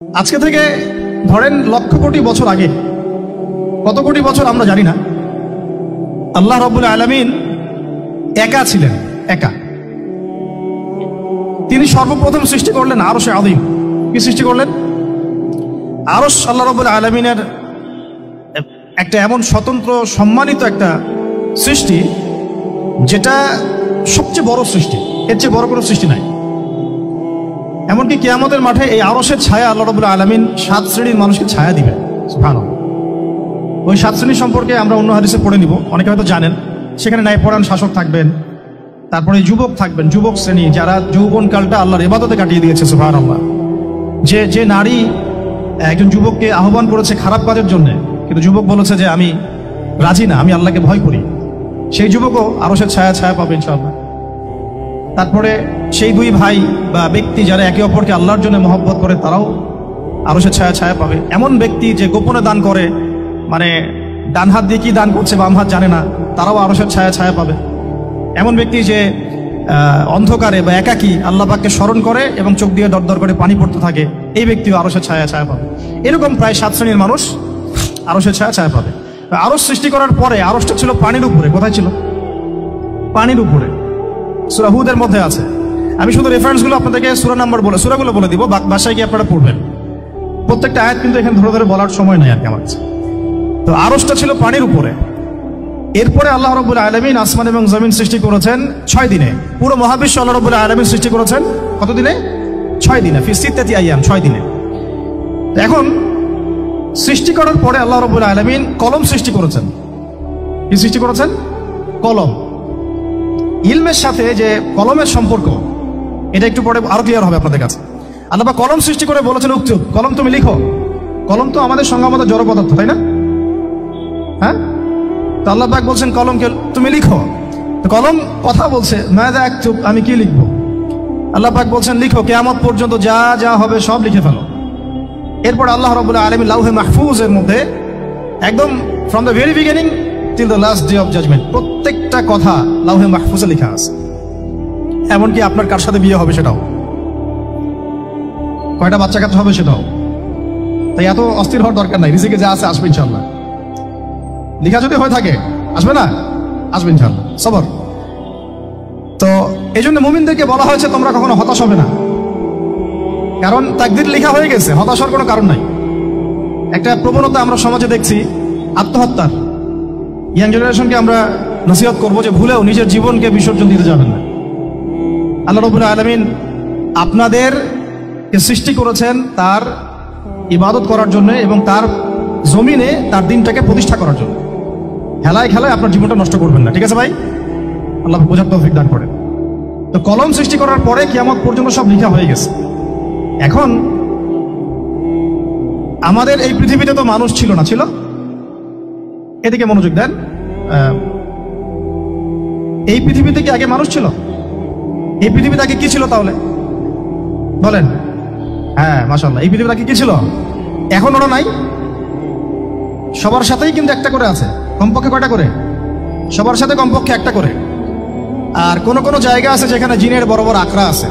আজকে থেকে ধরেন লক্ষ কোটি বছর আগে, কত কোটি বছর আমরা জানি না, আল্লাহ রাব্বুল আলামিন একা ছিলেন। একা তিনি সর্বপ্রথম সৃষ্টি করলেন আরশে আযীম। কি সৃষ্টি করলেন? আরশ আল্লাহ রাব্বুল আলামিনের একটা এমন স্বতন্ত্র সম্মানিত একটা সৃষ্টি, যেটা সবচেয়ে বড় সৃষ্টি, এর চেয়ে বড় কোনো সৃষ্টি নাই। এমনকি কিয়ামতের মাঠে এই আরশের ছায়া আল্লাহ রাব্বুল আলামিন 7 শ্রেণীর মানুষকে ছায়া দিবেন। সুবহানাল্লাহ। ওই 7 শ্রেণী সম্পর্কে আমরা অন্য হাদিসে পড়ে নিব, অনেকে হয়তো জানেন। সেখানে ন্যায়পরায়ণ শাসক থাকবেন, তারপরে যুবক থাকবেন, যুবক শ্রেণী যারা যৌবনকালটা আল্লাহর ইবাদতে কাটিয়ে দিয়েছে। সুবহানাল্লাহ। যে নারী একজন যুবককে আহ্বান করেছে খারাপ কাজের জন্য, কিন্তু যুবক বলেছে যে আমি রাজি না, আমি আল্লাহকে ভয় করি, সেই যুবকও আরশের ছায়া ছায়া পাবে ইনশাআল্লাহ। তারপরে সেই দুই ভাই বা ব্যক্তি যারা একে অপরকে আল্লাহর জন্য মহব্বত করে, তারাও আরশের ছায়া ছায়া পাবে। এমন ব্যক্তি যে গোপনে দান করে, মানে ডান হাত দিয়ে কি দান করছে বাম হাত জানে না, তারাও আরশের ছায়া ছায়া পাবে। এমন ব্যক্তি যে অন্ধকারে বা একাকী আল্লাহ পাককে স্মরণ করে এবং চোখ দিয়ে দরদর করে পানি পড়তে থাকে, এই ব্যক্তিও আরশের ছায়া ছায়া পাবে। এরকম প্রায় 7 শ্রেণীর মানুষ আরশের ছায়া ছায়া পাবে। আরশ সৃষ্টি করার পরে আরশটা ছিল পানির উপরে। কোথায় ছিল? পানির উপরে। সূরা হুদের মধ্যে আছে। আমি শুধু রেফারেন্সগুলো আপনাদেরকে সূরাগুলো বলে দিব, বাসায় গিয়ে আপনারা পড়বেন। প্রত্যেকটা আয়াত কিন্তু এখানে ধরে ধরে বলার সময় নেই আর কি আমার কাছে। তো আরশটা ছিল পানির উপরে। এরপরে আল্লাহ রাব্বুল আলামিন আসমান এবং জমিন সৃষ্টি করেছেন 6 দিনে। পুরো মহাবিশ্ব আল্লাহ রাব্বুল আলামিন সৃষ্টি করেছেন কত দিনে? 6 দিনে। ফি সিত্তাতি আইয়াম, 6 দিনে। এখন সৃষ্টি করার পরে আল্লাহ রাব্বুল আলামিন কলম সৃষ্টি করেছেন। কি সৃষ্টি করেছেন? কলম। ইলমের সাথে যে কলমের সম্পর্ক, এটা একটু পরে আরো ক্লিয়ার হবে আপনাদের কাছে। আল্লাহ পাক কলম সৃষ্টি করে বলেছেন উক্তুব, কলম তুমি লিখো। কলম তো আমাদের সংজ্ঞা মতো জড় পদার্থ, তাই না? হ্যাঁ, তো আল্লাহ পাক বলছেন কলমকে তুমি লিখো। তো কলম কথা বলছে, মাযা আকতুব, আমি কি লিখবো? আল্লাহ পাক বলছেন লিখো, কিয়ামত পর্যন্ত যা যা হবে সব লিখে ফেলো। এরপর আল্লাহ রাব্বুল আলামিন লাউহে মাহফুজের মধ্যে একদম from the very beginning till the last day of judgement প্রত্যেকটা কথা লাউহে মাহফুজে লেখা আছে। এমনকি আপনার কার সাথে বিয়ে হবে সেটাও, কয়টা বাচ্চা কাচ্চা হবে সেটাও। তাই এত অস্থির হওয়ার দরকার নাই, রিজিকে যা আছে আসবে ইনশাআল্লাহ। লেখা যদি হয়ে থাকে আসবে না? আসবে ইনশাআল্লাহ। সবর। তো এই জন্য মুমিনদেরকে বলা হয়েছে তোমরা কখনো হতাশ হবে না, কারণ তাকদীর লেখা হয়ে গেছে, হতাশ হওয়ার কোনো কারণ নাই। একটা প্রবণতা আমরা সমাজে দেখছি আত্মহত্যার। ইয়াং জেনারেশনকে আমরা নসিহত করবো যে ভুলেও নিজের জীবনকে বিসর্জন দিতে যাবেন না। আল্লাহ রাব্বুল আলামিন আপনাদেরকে সৃষ্টি করেছেন তার ইবাদত করার জন্য এবং তার জমিনে তার দিনটাকে প্রতিষ্ঠা করার জন্য। হেলায় খেলায় আপনার জীবনটা নষ্ট করবেন না, ঠিক আছে ভাই? আল্লাহ বোঝার তৌফিক দান করেন। তো কলম সৃষ্টি করার পরে কিয়ামত পর্যন্ত সব লেখা হয়ে গেছে। এখন আমাদের এই পৃথিবীতে তো মানুষ ছিল না, ছিল? এদিকে মনোযোগ দেন। এই পৃথিবীতে কি আগে মানুষ ছিল? এই পৃথিবীতে আগে কি ছিল তাহলে বলেন? হ্যাঁ, মাশাআল্লাহ। এই পৃথিবীতে আগে কি ছিল? এখন ওরা নাই। সবার সাথেই কিন্তু একটা করে আছে, কমপক্ষে কয়টা করে? সবার সাথে কমপক্ষে একটা করে। আর কোন কোন জায়গা আছে যেখানে জিনের বড় বড় আখড়া আছে।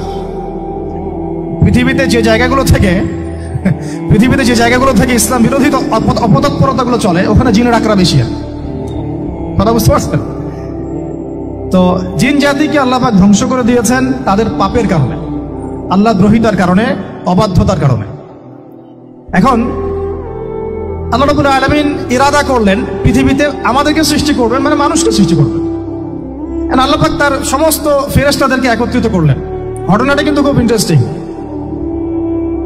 পৃথিবীতে যে জায়গাগুলো থেকে ইসলাম বিরোধী অপতৎপরতাগুলো চলে, ওখানে জিনের আখড়া বেশি। কথা বুঝতে পারছেন? তো জিন জাতিকে আল্লাহ পাক ধ্বংস করে দিয়েছেন তাদের পাপের কারণে, আল্লাহ দ্রোহিতার কারণে, অবাধ্যতার কারণে। এখন আল্লাহ রাব্বুল আলামিন ইরাদা করলেন পৃথিবীতে আমাদেরকে সৃষ্টি করবেন, মানে মানুষকে সৃষ্টি করবেন। আল্লাহ পাক তার সমস্ত ফেরেশতাদেরকে একত্রিত করলেন। ঘটনাটা কিন্তু খুব ইন্টারেস্টিং।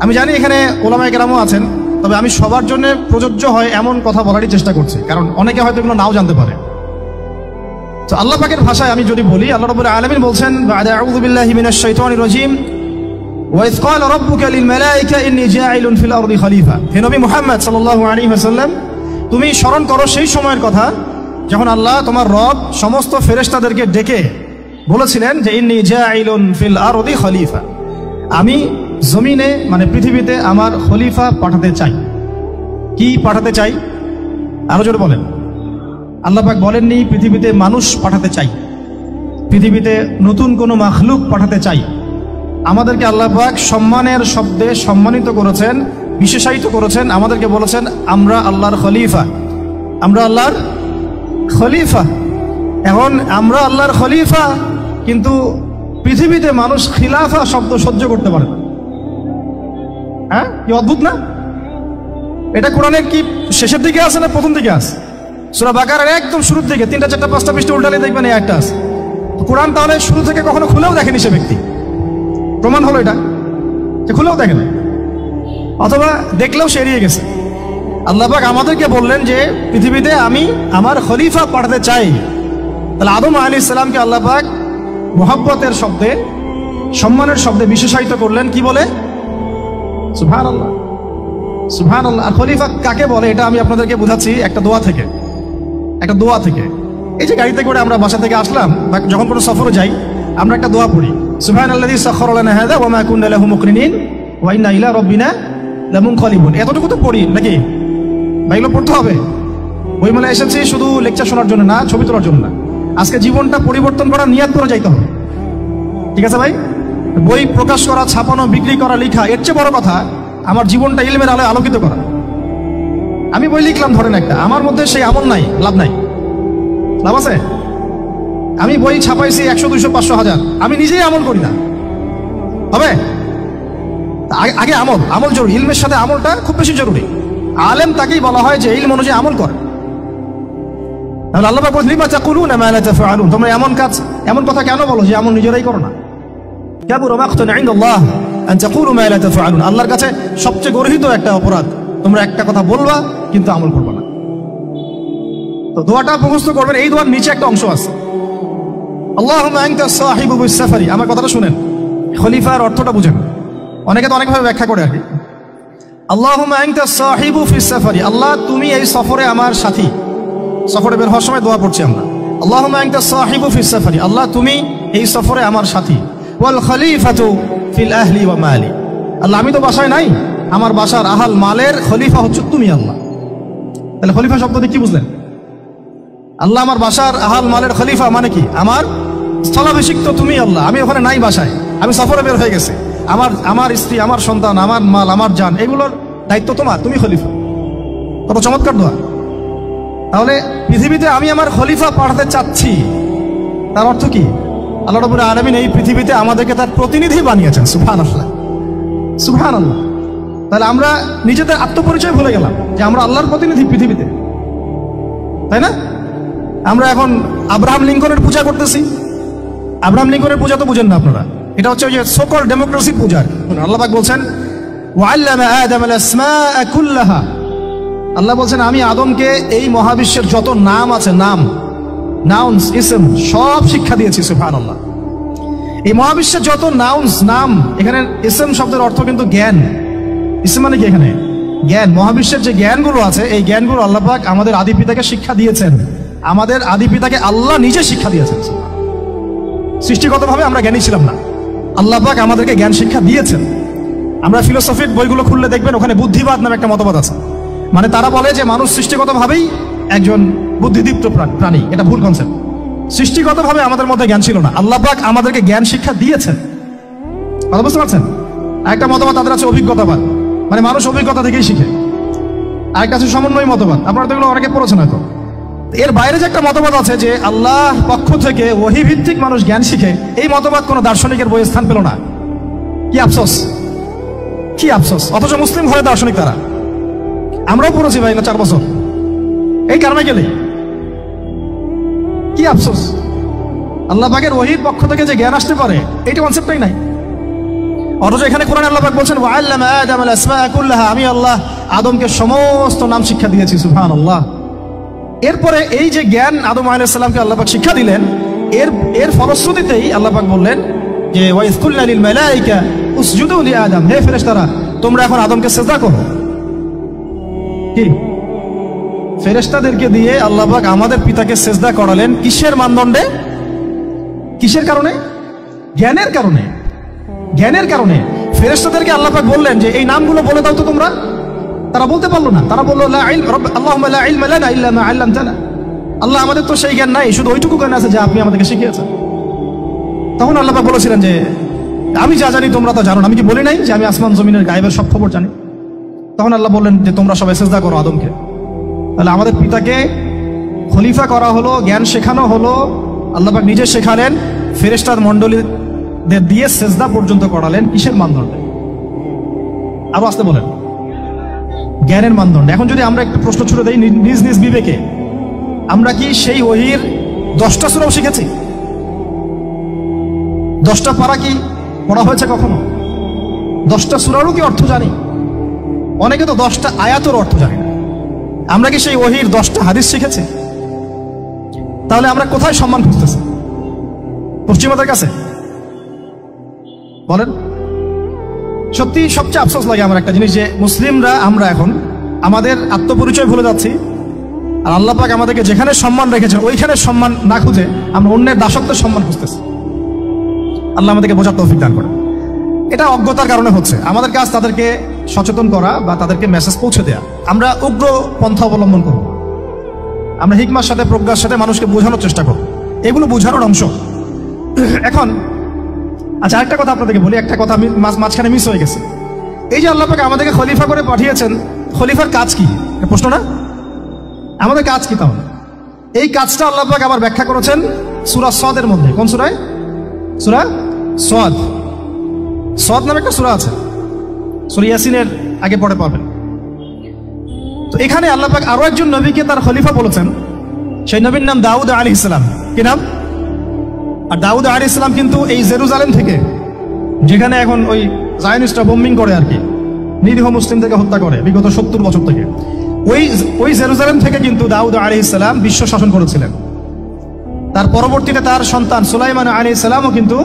আমি জানি এখানে ওলামায়ে কেরামও আছেন, তবে আমি সবার জন্য প্রযোজ্য হয় এমন কথা বলারই চেষ্টা করছি, কারণ অনেকে হয়তো এগুলো নাও জানতে পারে। তো আল্লাহ পাকের ভাষায় আমি যদি বলি, আল্লাহ রাব্বুল আলামিন বলছেন আউযু বিল্লাহি মিনাশ শাইতানির রাজীম ওয়া ইয ক্বালা রাব্বুকা লিল মালায়েকা ইন্নী জাঈলুন ফিল আরদি খলিফা। হে নবী মুহাম্মদ সাল্লাল্লাহু আলাইহি ওয়াসাল্লাম, তুমি স্মরণ করো সেই সময়ের কথা যখন আল্লাহ তোমার রব সমস্ত ফেরেশতাদেরকে ডেকে বলেছিলেন যে ইন্নী জাঈলুন ফিল আরদি খলিফা, আমি জমিনে মানে পৃথিবীতে আমার খলিফা পাঠাতে চাই। কি পাঠাতে চাই? আরো জোরে বলেন। আল্লাহ পাক বলেননি পৃথিবীতে মানুষ পাঠাতে চাই, পৃথিবীতে নতুন কোনো মাখলুক পাঠাতে চাই। আমাদেরকে আল্লাহ পাক সম্মানের শব্দে সম্মানিত করেছেন বিশেষায়িত করেছেন, আমাদেরকে বলেছেন আমরা আল্লাহর খলিফা, আমরা আল্লাহর খলিফা। এখন আমরা আল্লাহর খলিফা, কিন্তু পৃথিবীতে মানুষ খিলাফা শব্দ সহ্য করতে পারে না। হ্যাঁ, কি অদ্ভুত না? এটা কোরআনের কি শেষের দিকে আছে না প্রথম দিকে আছে? সূরা বাকারার একদম শুরুর দিকে 3টা 4টা 5টা পৃষ্ঠা উল্টালে দেখবেন এই একটা আছে। কোরআন তাহলে শুরু থেকে কখনো খুলেও দেখেনি সে ব্যক্তি, প্রমাণ হলো এটা যে খুলেও দেখেন, অথবা দেখলেও সে এড়িয়ে গেছে। আল্লাহ পাক আমাদেরকে বললেন যে পৃথিবীতে আমি আমার খলিফা পাঠাতে চাই। তাহলে আদম আলাইহিস সালামকে আল্লাহ পাক মুহাব্বতের শব্দে, সম্মানের শব্দে বিশেষায়িত করলেন কি বলে? সুবহানাল্লাহ, সুবহানাল্লাহ। আর খলিফা কাকে বলে এটা আমি আপনাদেরকে বোঝাচ্ছি একটা দোয়া থেকে, একটা দোয়া থেকে। এই যে গাড়িতে করে আমরা বাসা থেকে আসলাম বা যখন কোনো সফরে যাই, আমরা একটা দোয়া পড়ি, সুবহানাল্লাযী সাখখারা লানা হাযা ওয়া মা কুন্না লাহু মুকরিনিন ওয়া ইন্না ইলা রাব্বিনা লামুনকালিবুন। এতটুকু তো পড়ি নাকি? বাইগুলো পড়তে হবে। বইমেলা এসেছি শুধু লেকচার শোনার জন্য না, ছবি তোলার জন্য না। আজকে জীবনটা পরিবর্তন করার নিয়াত করে যাইতে হবে, ঠিক আছে ভাই? বই প্রকাশ করা, ছাপানো, বিক্রি করা, লেখা, এর চেয়ে বড় কথা আমার জীবনটা ইলমের আলোয় আলোকিত করা। আমি বই লিখলাম ধরেন একটা, আমার মধ্যে সেই আমল নাই, লাভ নাই, লাভ আছে? আমি বই ছাপাইছি 100, 200, 500, 1000, আমি নিজেই আমল করি না, হবে? আগে আমল, আমল জরুরি। ইলমের সাথে আমলটা খুব বেশি জরুরি। আলেম তাকেই বলা হয় যে ইলম অনুযায়ী আমল করে। তাহলে আল্লাহ পাক বলেন লিমা তাকুলুনা মা লা তাফআলুন, তোমরা এমন কাজ, এমন কথা কেন বলো যে আমল নিজেরাই করো না? কাবুরা মাকতান ইনদাল্লাহ আন তাকুলু মা লা তাফআলুন, আল্লাহর কাছে সবচেয়ে গর্হিত একটা অপরাধ, তোমরা একটা কথা বলবা কিন্তু আমল করবে না। তো দোয়াটা মুখস্থ করবেন। এই দোয়ার নিচে একটা অংশ আছে, আল্লাহুম্মা আনতা সাহিবু বিস সাফারি। আমার কথাটা শুনেন, খলিফার অর্থটা বুঝেন। অনেকে তো অনেকভাবে ব্যাখ্যা করে আর কি। আল্লাহুম্মা আনতা সাহিবু ফিস সাফারি, আল্লাহ তুমি এই সফরে আমার সাথী। সফরে বের হওয়ার সময় দোয়া পড়ছি আমরা, আল্লাহুম্মা আনতা সাহিবু ফিস সাফারি, আল্লাহ তুমি এই সফরে আমার সাথী। ওয়াল খলিফাতু ফিল আহলি ওয়া মালি, আল্লাহ আমি তো বাসায় নাই, আমার বাসার আহাল মালের খলিফা হচ্ছে তুমি আল্লাহ। তাহলে খলিফা শব্দটি কি বুঝলেন? আল্লাহ আমার বাসার আহাল মালের খলিফা মানে কি? আমার স্থলাভিষিক্ত তুমি আল্লাহ, আমি ওখানে নাই বাসায়, আমি সফরে বের হয়ে গেছি, আমার স্ত্রী, আমার সন্তান, আমার মাল, আমার জান, এগুলোর দায়িত্ব তোমার, তুমি খলিফা। কত চমৎকার দোয়া। তাহলে পৃথিবীতে আমি আমার খলিফা পাঠাতে চাচ্ছি, তার অর্থ কি? আল্লাহ রাব্বুল আলামিন এই পৃথিবীতে আমাদেরকে তার প্রতিনিধি বানিয়েছেন। সুবহানাল্লাহ, সুবহানাল্লাহ। তাহলে আমরা নিজেদের আত্মপরিচয় ভুলে গেলাম যে আমরা আল্লাহর প্রতিনিধি পৃথিবীতে, তাই না? আমরা এখন আব্রাহাম লিঙ্কনের পূজা করতেছি। আব্রাহাম লিঙ্কনের পূজা তো বুঝেন না আপনারা, এটা হচ্ছে ওই যে সোকল ডেমোক্রেসি পূজার। আল্লাহ পাক বলছেন ওয়াল্লামা আদামাল আসমাআ কুল্লাহা, আল্লাহ বলছেন আমি আদমকে এই মহাবিশ্বের যত নাম আছে, নাম, নাউন্স, ইসম, সব শিক্ষা দিয়েছি। সুবহানাল্লাহ। এই মহাবিশ্বের যত নাউন্স, নাম, এখানে ইসম শব্দের অর্থ কিন্তু জ্ঞান। ইসম মানে কি? এখানে জ্ঞান। মহাবিশ্বের যে জ্ঞানগুলো আছে, এই জ্ঞানগুলো আল্লাহ পাক আমাদের আদি পিতাকে শিক্ষা দিয়েছেন। আমাদের আদি পিতাকে আল্লাহ নিজে শিক্ষা দিয়েছেন। সৃষ্টিগতভাবে আমরা জ্ঞানী ছিলাম না, আল্লাহ পাক আমাদেরকে জ্ঞান শিক্ষা দিয়েছেন। আমরা ফিলোসফির বইগুলো খুললে দেখবেন ওখানে বুদ্ধিবাদ নামে একটা মতবাদ আছে। মানে তারা বলে যে মানুষ সৃষ্টিগতভাবেই একজন বুদ্ধিদীপ্ত প্রাণী। এটা ভুল কনসেপ্ট। সৃষ্টিগতভাবে আমাদের মধ্যে জ্ঞান ছিল না, আল্লাহ পাক আমাদেরকে জ্ঞান শিক্ষা দিয়েছেন। কথা বুঝতে পারছেন? একটা মতবাদ তাদের আছে অভিজ্ঞতাবাদ, মানে মানুষ অভিজ্ঞতা থেকেই শিখে। আরেকটা আছে সমন্বয় মতবাদ, আপনারা তো এগুলো অনেকে পড়েছেন হয়তো। এর বাইরে যে একটা মতবাদ আছে যে আল্লাহর পক্ষ থেকে ওহী ভিত্তিক মানুষ জ্ঞান শিখে, এই মতবাদ কোনো দার্শনিকের বইয়ে স্থান পেল না। কি আফসোস, কি আফসোস। অথচ মুসলিম ঘরে দার্শনিক তারা। আমরাও পড়েছি ভাই না 4 বছর, এই কারণে গেলে কি আফসোস। আল্লাহ পাকের ওহীর পক্ষ থেকে যে জ্ঞান আসতে পারে, এইটা কনসেপ্টটাই নাই। অথচ এখানে কোরআনে আল্লাহ পাক বলছেন ওয়াল্লামা আদামাল আসমাআ কুল্লাহা, আমি আল্লাহ আদমকে সমস্ত নাম শিক্ষা দিয়েছি। সুবহানাল্লাহ। এরপরে এই যে জ্ঞান আদম আলাইহিস সালামকে আল্লাহ পাক শিক্ষা দিলেন, এর ফলশ্রুতিতেই আল্লাহ পাক বললেন যে ওয়াইয কুলনা লিল মালাইকা উসজুদু লি আদম, হে ফেরেশতারা তোমরা এখন আদমকে সিজদা করো। কি ফেরেশতাদেরকে দিয়ে আল্লাহ পাক আমাদের পিতাকে সিজদা করালেন কিসের মানদণ্ডে? কিসের কারণে? জ্ঞানের কারণে। জ্ঞানের কারণে ফেরেশতাদেরকে আল্লাহ পাক বললেন যে এই নামগুলো বলে দাও তো তোমরা। তারা বলতে পারলো না। তারা বললো লা ইলম আল্লাহুম্মা লা ইলমা লানা ইল্লা মা আল্লামতানা, আল্লাহ আমাদের তো সেই জ্ঞান নাই, শুধু ওইটুকু জ্ঞান আছে যা আপনি আমাদেরকে শিখিয়েছেন। তখন আল্লাহ পাক বলেছিলেন যে আমি যা জানি তোমরা তো জানো না। আমি কি বলি নাই যে আমি আসমান জমিনের গায়েবের সব খবর জানি? তখন আল্লাহ বললেন যে তোমরা সবাই সিজদা করো আদমকে। তাহলে আমাদের পিতাকে খলিফা করা হলো, জ্ঞান শেখানো হলো, আল্লাহ পাক নিজে শেখালেন, ফেরেশতার মণ্ডলীদের দিয়ে সিজদা পর্যন্ত করালেন। কিসের মানদণ্ডে? আরো আসতে বলেন, জ্ঞানের মানদণ্ড। এখন যদি আমরা একটা প্রশ্ন ছুড়ে দেই নিজ নিজ বিবেকে, আমরা কি সেই ওহীর 10টা সূরাও শিখেছি? 10টা পারা কি পড়া হয়েছে কখনো? 10টা সূরারও কি অর্থ জানি? অনেকে তো 10টা আয়াতের অর্থ জানি না। আমরা কি সেই ওহীর 10টা হাদিস শিখেছি? তাহলে আমরা কোথায় সম্মান খুঁজতেছি? পশ্চিমাদের কাছে? বলেন। সত্যি সবচেয়ে আফসোস লাগে আমার একটা জিনিস, যে মুসলিমরা আমরা এখন আমাদের আত্মপরিচয় ভুলে যাচ্ছি, আর আল্লাহ পাক আমাদেরকে যেখানে সম্মান রেখেছেন ওইখানে সম্মান না খুঁজে আমরা অন্যের দাসত্বের সম্মান খুঁজতেছি। আল্লাহ আমাদেরকে বোঝার তৌফিক দান করে। এটা অজ্ঞতার কারণে হচ্ছে। আমাদের কাজ তাদেরকে সচেতন করা বা তাদেরকে মেসেজ পৌঁছে দেওয়া। আমরা উগ্র পন্থা অবলম্বন করব, আমরা হিকমার সাথে প্রজ্ঞার সাথে মানুষকে বোঝানোর চেষ্টা করব, এগুলো বোঝানোর অংশ। এখন আচ্ছা, আরেকটা কথা আপনাদেরকে বলি, একটা কথা আমি মাঝখানে মিস হয়ে গেছে। এই যে আল্লাহ পাক আমাদেরকে খলিফা করে পাঠিয়েছেন, খলিফার কাজ কি? প্রশ্ন না? আমাদের কাজ কি তাহলে? এই কাজটা আল্লাহ পাক আবার ব্যাখ্যা করেছেন সূরা সদের মধ্যে। কোন সূরায়? সূরা সদ। সদ নামে একটা সূরা আছে, সূরা ইয়াসিনের আগে পড়ে পাবেন। তো এখানে আল্লাহ পাক আরো একজন নবীকে তার খলিফা বলেছেন। সেই নবীর নাম দাউদ আলাইহিস সালাম। কি নাম? আর দাউদ আলাইহিস সালাম কিন্তু এই জেরুজালেম থেকে, যেখানে এখন ওই জায়নিস্টরা বোম্বিং করে আর কি, নিরীহ মুসলিমদেরকে হত্যা করে বিগত 70 বছর থেকে, ওই জেরুজালেম থেকে কিন্তু দাউদ আলাইহিস সালাম বিশ্ব শাসন করেছিলেন। তার পরবর্তীতে তার সন্তান সুলাইমান আলাইহিস সালামও কিন্তু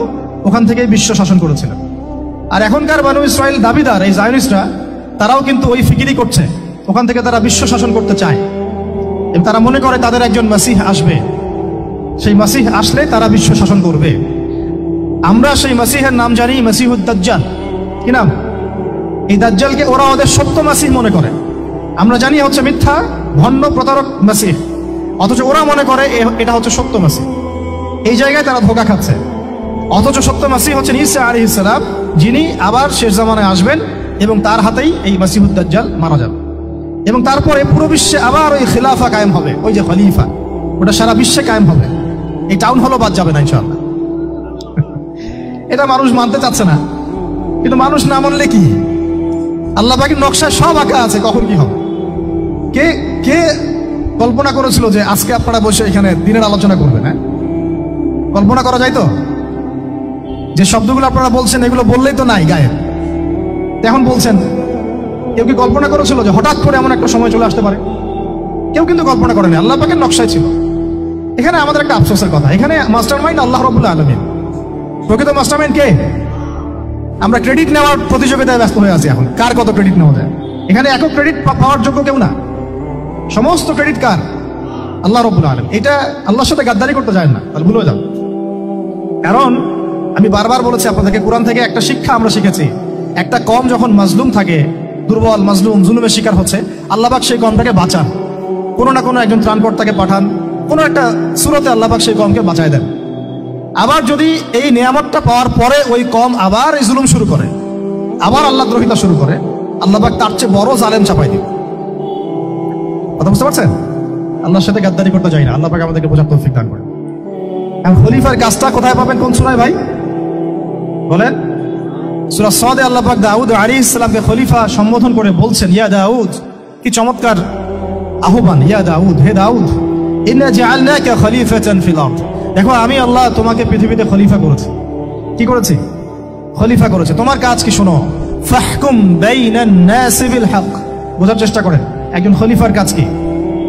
ওখান থেকেই বিশ্ব শাসন করেছিলেন। আর এখনকার বনু ইসরাইল দাবিদার এই জায়নিস্টরা, তারাও কিন্তু ওই ফিকিরি করছে, ওখান থেকে তারা বিশ্ব শাসন করতে চায় এবং তারা মনে করে তাদের একজন মাসিহ আসবে, সেই মাসিহ আসলে তারা বিশ্ব শাসন করবে। আমরা সেই মাসিহের নাম জানি মাসিহুদ দাজ্জাল। কি নাম? এই দাজ্জালকে ওরা ওদের সত্য মাসিহ মনে করে, আমরা জানি হচ্ছে মিথ্যা ভণ্ড প্রতারক মাসিহ, অথচ ওরা মনে করে এটা হচ্ছে সত্য মাসিহ। এই জায়গায় তারা ধোঁকা খাচ্ছে। অথচ সত্য মাসিহ হচ্ছেন ঈসা আলাইহিস সালাম, যিনি আবার শেষ জামানায় আসবেন এবং তার হাতেই এই মাসিহুদ দাজ্জাল মারা যাবে। এবং তারপরে পুরো বিশ্বে আবার ওই খিলাফা কায়েম হবে, ওই যে খলিফা, ওটা সারা বিশ্বে কায়েম হবে। এই টাউন হলও বাদ যাবে না ইনশাআল্লাহ। এটা মানুষ মানতে চাচ্ছে না, কিন্তু মানুষ না মানলে কি? আল্লাহ পাকের নকশায় সব আঁকা আছে কখন কি হবে। কে কে কল্পনা করেছিল যে আজকে আপনারা বসে এখানে দিনের আলোচনা করবেন? হ্যাঁ, কল্পনা করা যায় তো? যে শব্দগুলো আপনারা বলছেন এগুলো বললেই তো নাই গায়ে, এখন বলছেন। কেউ কি কল্পনা করেছিল যে হঠাৎ করে এমন একটা সময় চলে আসতে পারে? কেউ কিন্তু কল্পনা করেনি, আল্লাহ পাকের নকশায় ছিল। এখানে আমাদের একটা আফসোসের কথা, এখানে মাস্টারমাইন্ড আল্লাহ রাব্বুল আলামিন। প্রকৃত মাস্টারমাইন্ড কে? আমরা ক্রেডিট নেওয়ার প্রতিযোগিতায় ব্যস্ত হয়ে আছি এখন, কার কত ক্রেডিট নেওয়া যায়। এখানে একক ক্রেডিট পাওয়ার যোগ্য কেউ না, সমস্ত ক্রেডিট কার? আল্লাহ রাব্বুল আলামিন। এটা আল্লাহর সাথে গাদ্দারি করতে যায় না, তাহলে ভুলে যান। কারণ আমি বারবার বলেছি আপনাদেরকে, কোরআন থেকে একটা শিক্ষা আমরা শিখেছি, একটা কম যখন মাজলুম থাকে, দুর্বল মাজলুম জুলুমের শিকার হচ্ছে, আল্লাহ পাক সেই কমটাকে বাঁচান, কোনো না কোনো একজন ত্রাণকর্তাকে পাঠান, কোনো একটা সূরাতে আল্লাহ পাক সেই কমকে বাঁচায় দেন। আবার যদি এই নিয়ামতটা পাওয়ার পরে ওই কম আবার এই জুলুম শুরু করে, আবার আল্লাহ দ্রোহিতা শুরু করে, আল্লাহ পাক তার চেয়ে বড় জালেম চাপাই দিবে। কথা বুঝতে পারছেন? আল্লাহর সাথে গাদ্দারি করতে যাই না, আল্লাহ পাক আমাদেরকে বোঝার তৌফিক দান করে। এখন খলিফার কাজটা কোথায় পাবেন? কোন সূরায় ভাই বলেন? সূরা সদে আল্লাহ পাক দাউদ আলাইহিস সালামকে খলিফা সম্বোধন করে বলছেন, ইয়া দাউদ। কি চমৎকার আহ্বান! ইয়া দাউদ, হে দাউদ, ইন্না জাআলনাকা খলিফাতান ফিল আরদ। দেখো, আমি আল্লাহ তোমাকে পৃথিবীতে খলিফা করেছি। কি করেছি? খলিফা করেছে। তোমার কাজ কি শোনো, ফাহকুম বাইনান নাসি বিল হক। বোঝার চেষ্টা করেন একজন খলিফার কাজ কি।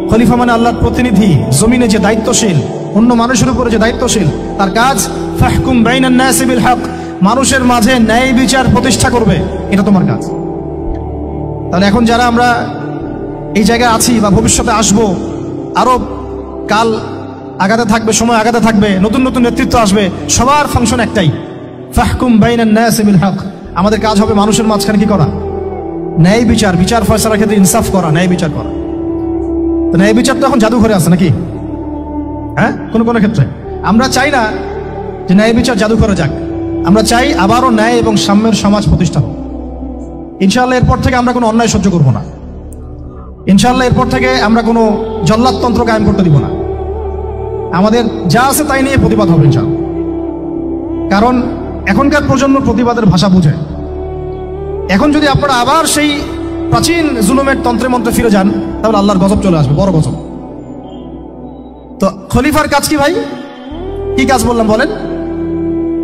খলিফা মানে আল্লাহর প্রতিনিধি, জমিনে যে দায়িত্বশীল, অন্য মানুষের উপরে যে দায়িত্বশীল, তার কাজ ফাহকুম বাইনান নাসি বিল হক, মানুষের মাঝে ন্যায় বিচার প্রতিষ্ঠা করবে, এটা তোমার কাজ। তাহলে এখন যারা আমরা এই জায়গায় আছি বা ভবিষ্যতে আসবো, আরো কাল আগাতে থাকবে, সময় আগাতে থাকবে, নতুন নতুন নেতৃত্ব আসবে, সবার ফাংশন একটাই, ফাহকুম বাইনান নাসি বিল হক। আমাদের কাজ হবে মানুষের মাঝখানে কি করা? ন্যায় বিচার, বিচার ফয়সালার ক্ষেত্রে ইনসাফ করা, ন্যায় বিচার করা। তো ন্যায় বিচার তো এখন জাদুঘরে আছে নাকি? হ্যাঁ, কোন কোন ক্ষেত্রে আমরা চাই না যে ন্যায় বিচার জাদুঘরে যাক, আমরা চাই আবারও ন্যায় এবং সাম্যের সমাজ প্রতিষ্ঠা হোক। ইনশাআল্লাহ এরপর থেকে আমরা কোনো অন্যায় সহ্য করব না। ইনশাআল্লাহ এরপর থেকে আমরা কোনো জল্লাদতন্ত্র কায়েম করতে দিব না। আমাদের যা আছে তাই নিয়ে প্রতিবাদ হবে ইনশাআল্লাহ। কারণ এখনকার প্রজন্ম প্রতিবাদের ভাষা বুঝে। এখন যদি আপনারা আবার সেই প্রাচীন জুলুমের তন্ত্রে মন্ত্রে ফিরে যান, তাহলে আল্লাহর গজব চলে আসবে, বড় গজব। তো খলিফার কাজ কি ভাই? কি কাজ বললাম বলেন?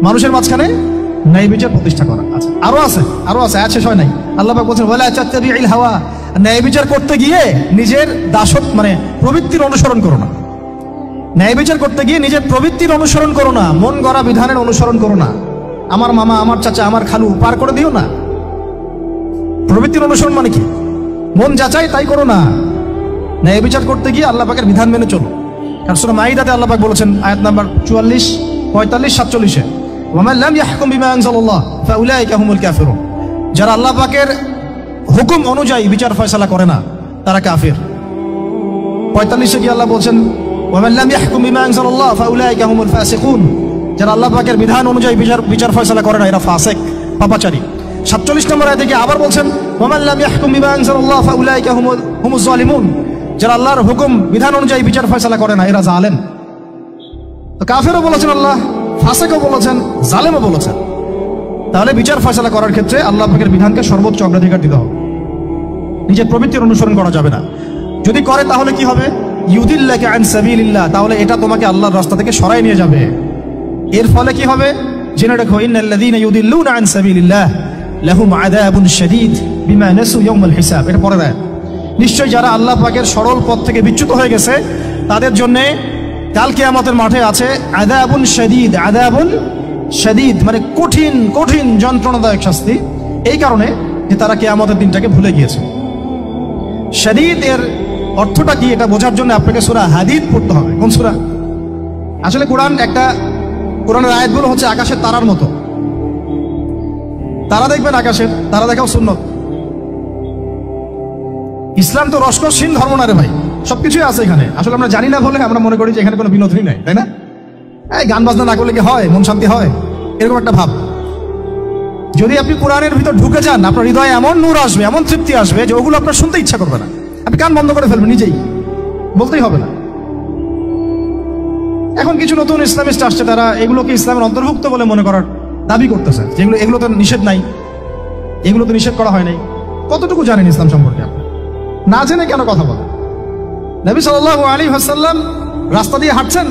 মানুষের মাঝখানে ন্যায় বিচার প্রতিষ্ঠা করা। আচ্ছা, আরো আছে আয়াত শেষ হয় নাই। আল্লাহ পাক বলছেন ওয়ালা তাত্তাবিউল হাওয়া, ন্যায় বিচার করতে গিয়ে নিজের দাসত্ব মানে প্রবৃত্তির অনুসরণ করো না। ন্যায় বিচার করতে গিয়ে নিজের প্রবৃত্তির অনুসরণ করো না, মন গড়া বিধানের অনুসরণ করো না। আমার মামা, আমার চাচা, আমার খালু পার করে দিও না। প্রবৃত্তির অনুসরণ মানে কি? মন যাচাই তাই করো না। ন্যায় বিচার করতে গিয়ে আল্লাহ পাকের বিধান মেনে চলো। কারণ সূরা মাইদাতে আল্লাহ পাক বলেছেন আয়াত নাম্বার 44, 45, 47-এ, ওয়ামান লাম ইয়াহকুম বিমা আনজালাল্লাহ ফাউলাইকা হুমুল কাফিরুন, যারা আল্লাহ পাকের হুকুম অনুযায়ী বিচার ফয়সালা করে না তারা কাফির। 45-এ কি আল্লাহ বলছেন ওয়ামান লাম ইয়াহকুম বিমা আনজালাল্লাহ ফাউলাইকা হুমুল ফাসিকুন, যারা আল্লাহ পাকের বিধান অনুযায়ী বিচার ফয়সালা করে না এরা ফাসিক, পাপাচারী। 47 নম্বর আয়াতে আবার বলছেন ওয়ামান লাম ইয়াহকুম বিমা আনজালাল্লাহ ফাউলাইকা হুমুজ জালিমুন, যারা আল্লাহর হুকুম বিধান অনুযায়ী বিচার ফয়সালা করে না এরা জালেম। তো কাফেরও বলেছেন আল্লাহ, ফাসিকও বলেছেন, জালেমও বলেছেন। তাহলে বিচার ফয়সালা করার ক্ষেত্রে আল্লাহ পাকের বিধানকে সর্বোচ্চ অগ্রাধিকার দিতে হবে। নিজের প্রবৃত্তির অনুসরণ করা যাবে না। যদি করে তাহলে কি হবে? ইউদিল্লাকা আন সাবিলিল্লাহ, তাহলে এটা তোমাকে আল্লাহর রাস্তা থেকে সরাই নিয়ে যাবে। এর ফলে কি হবে? জেনে রাখো ইন্নাল্লাযীনা ইউদিল্লুনা আন সাবিলিল্লাহ লাহুম আযাবুন শাদীদ বিমা নাসু ইয়াউমাল হিসাব। এটা পরে দেয়, নিশ্চয় যারা আল্লাহ পাকের সরল পথ থেকে বিচ্যুত হয়ে গেছে তাদের জন্য কাল কিয়ামতের মাঠে আছে আযাবুন শাদীদ। আযাবুন শাদীদ মানে কঠিন কঠিন যন্ত্রণাদায়ক শাস্তি, এই কারণে যে তারা কিয়ামতের দিনটাকে ভুলে গিয়েছে। শাদীদ এর অর্থটা কি এটা বোঝার জন্য আপনাকে সূরা হাদীদ পড়তে হবে। কোন সূরা? আসলে কোরআনের আয়াতগুলো হচ্ছে আকাশের তারার মতো। তারা দেখবেন আকাশের, তারা দেখাও সুন্নত। ইসলাম তো রসকসহীন ধর্ম না রে ভাই, সবকিছুই আছে এখানে। আসলে আমরা জানি না বলে আমরা মনে করি যে এখানে কোনো বিনোদনই নাই, তাই না? এই গান বাজনা না করলে কি হয়, মন শান্তি হয়, এরকম একটা ভাব। যদি আপনি কোরআনের ভিতর ঢুকে যান, আপনার হৃদয়ে এমন নূর আসবে, এমন তৃপ্তি আসবে যে ওগুলো আপনার শুনতে ইচ্ছা করবে না। আপনি কান বন্ধ করে ফেলবেন, নিজেই বলতেই হবে না। এখন কিছু নতুন ইসলামিস্ট আসছে, তারা এগুলোকে ইসলামের অন্তর্ভুক্ত বলে মনে করার দাবি করতেছে, যেগুলো এগুলো তো নিষেধ নাই, এগুলো তো নিষেধ করা হয় নাই। কতটুকু জানেন ইসলাম সম্পর্কে? আপনি না জেনে কেন কথা বলেন? নবী সাল্লাল্লাহু আলাইহি ওয়াসাল্লাম রাস্তা দিয়ে হাঁটছেন,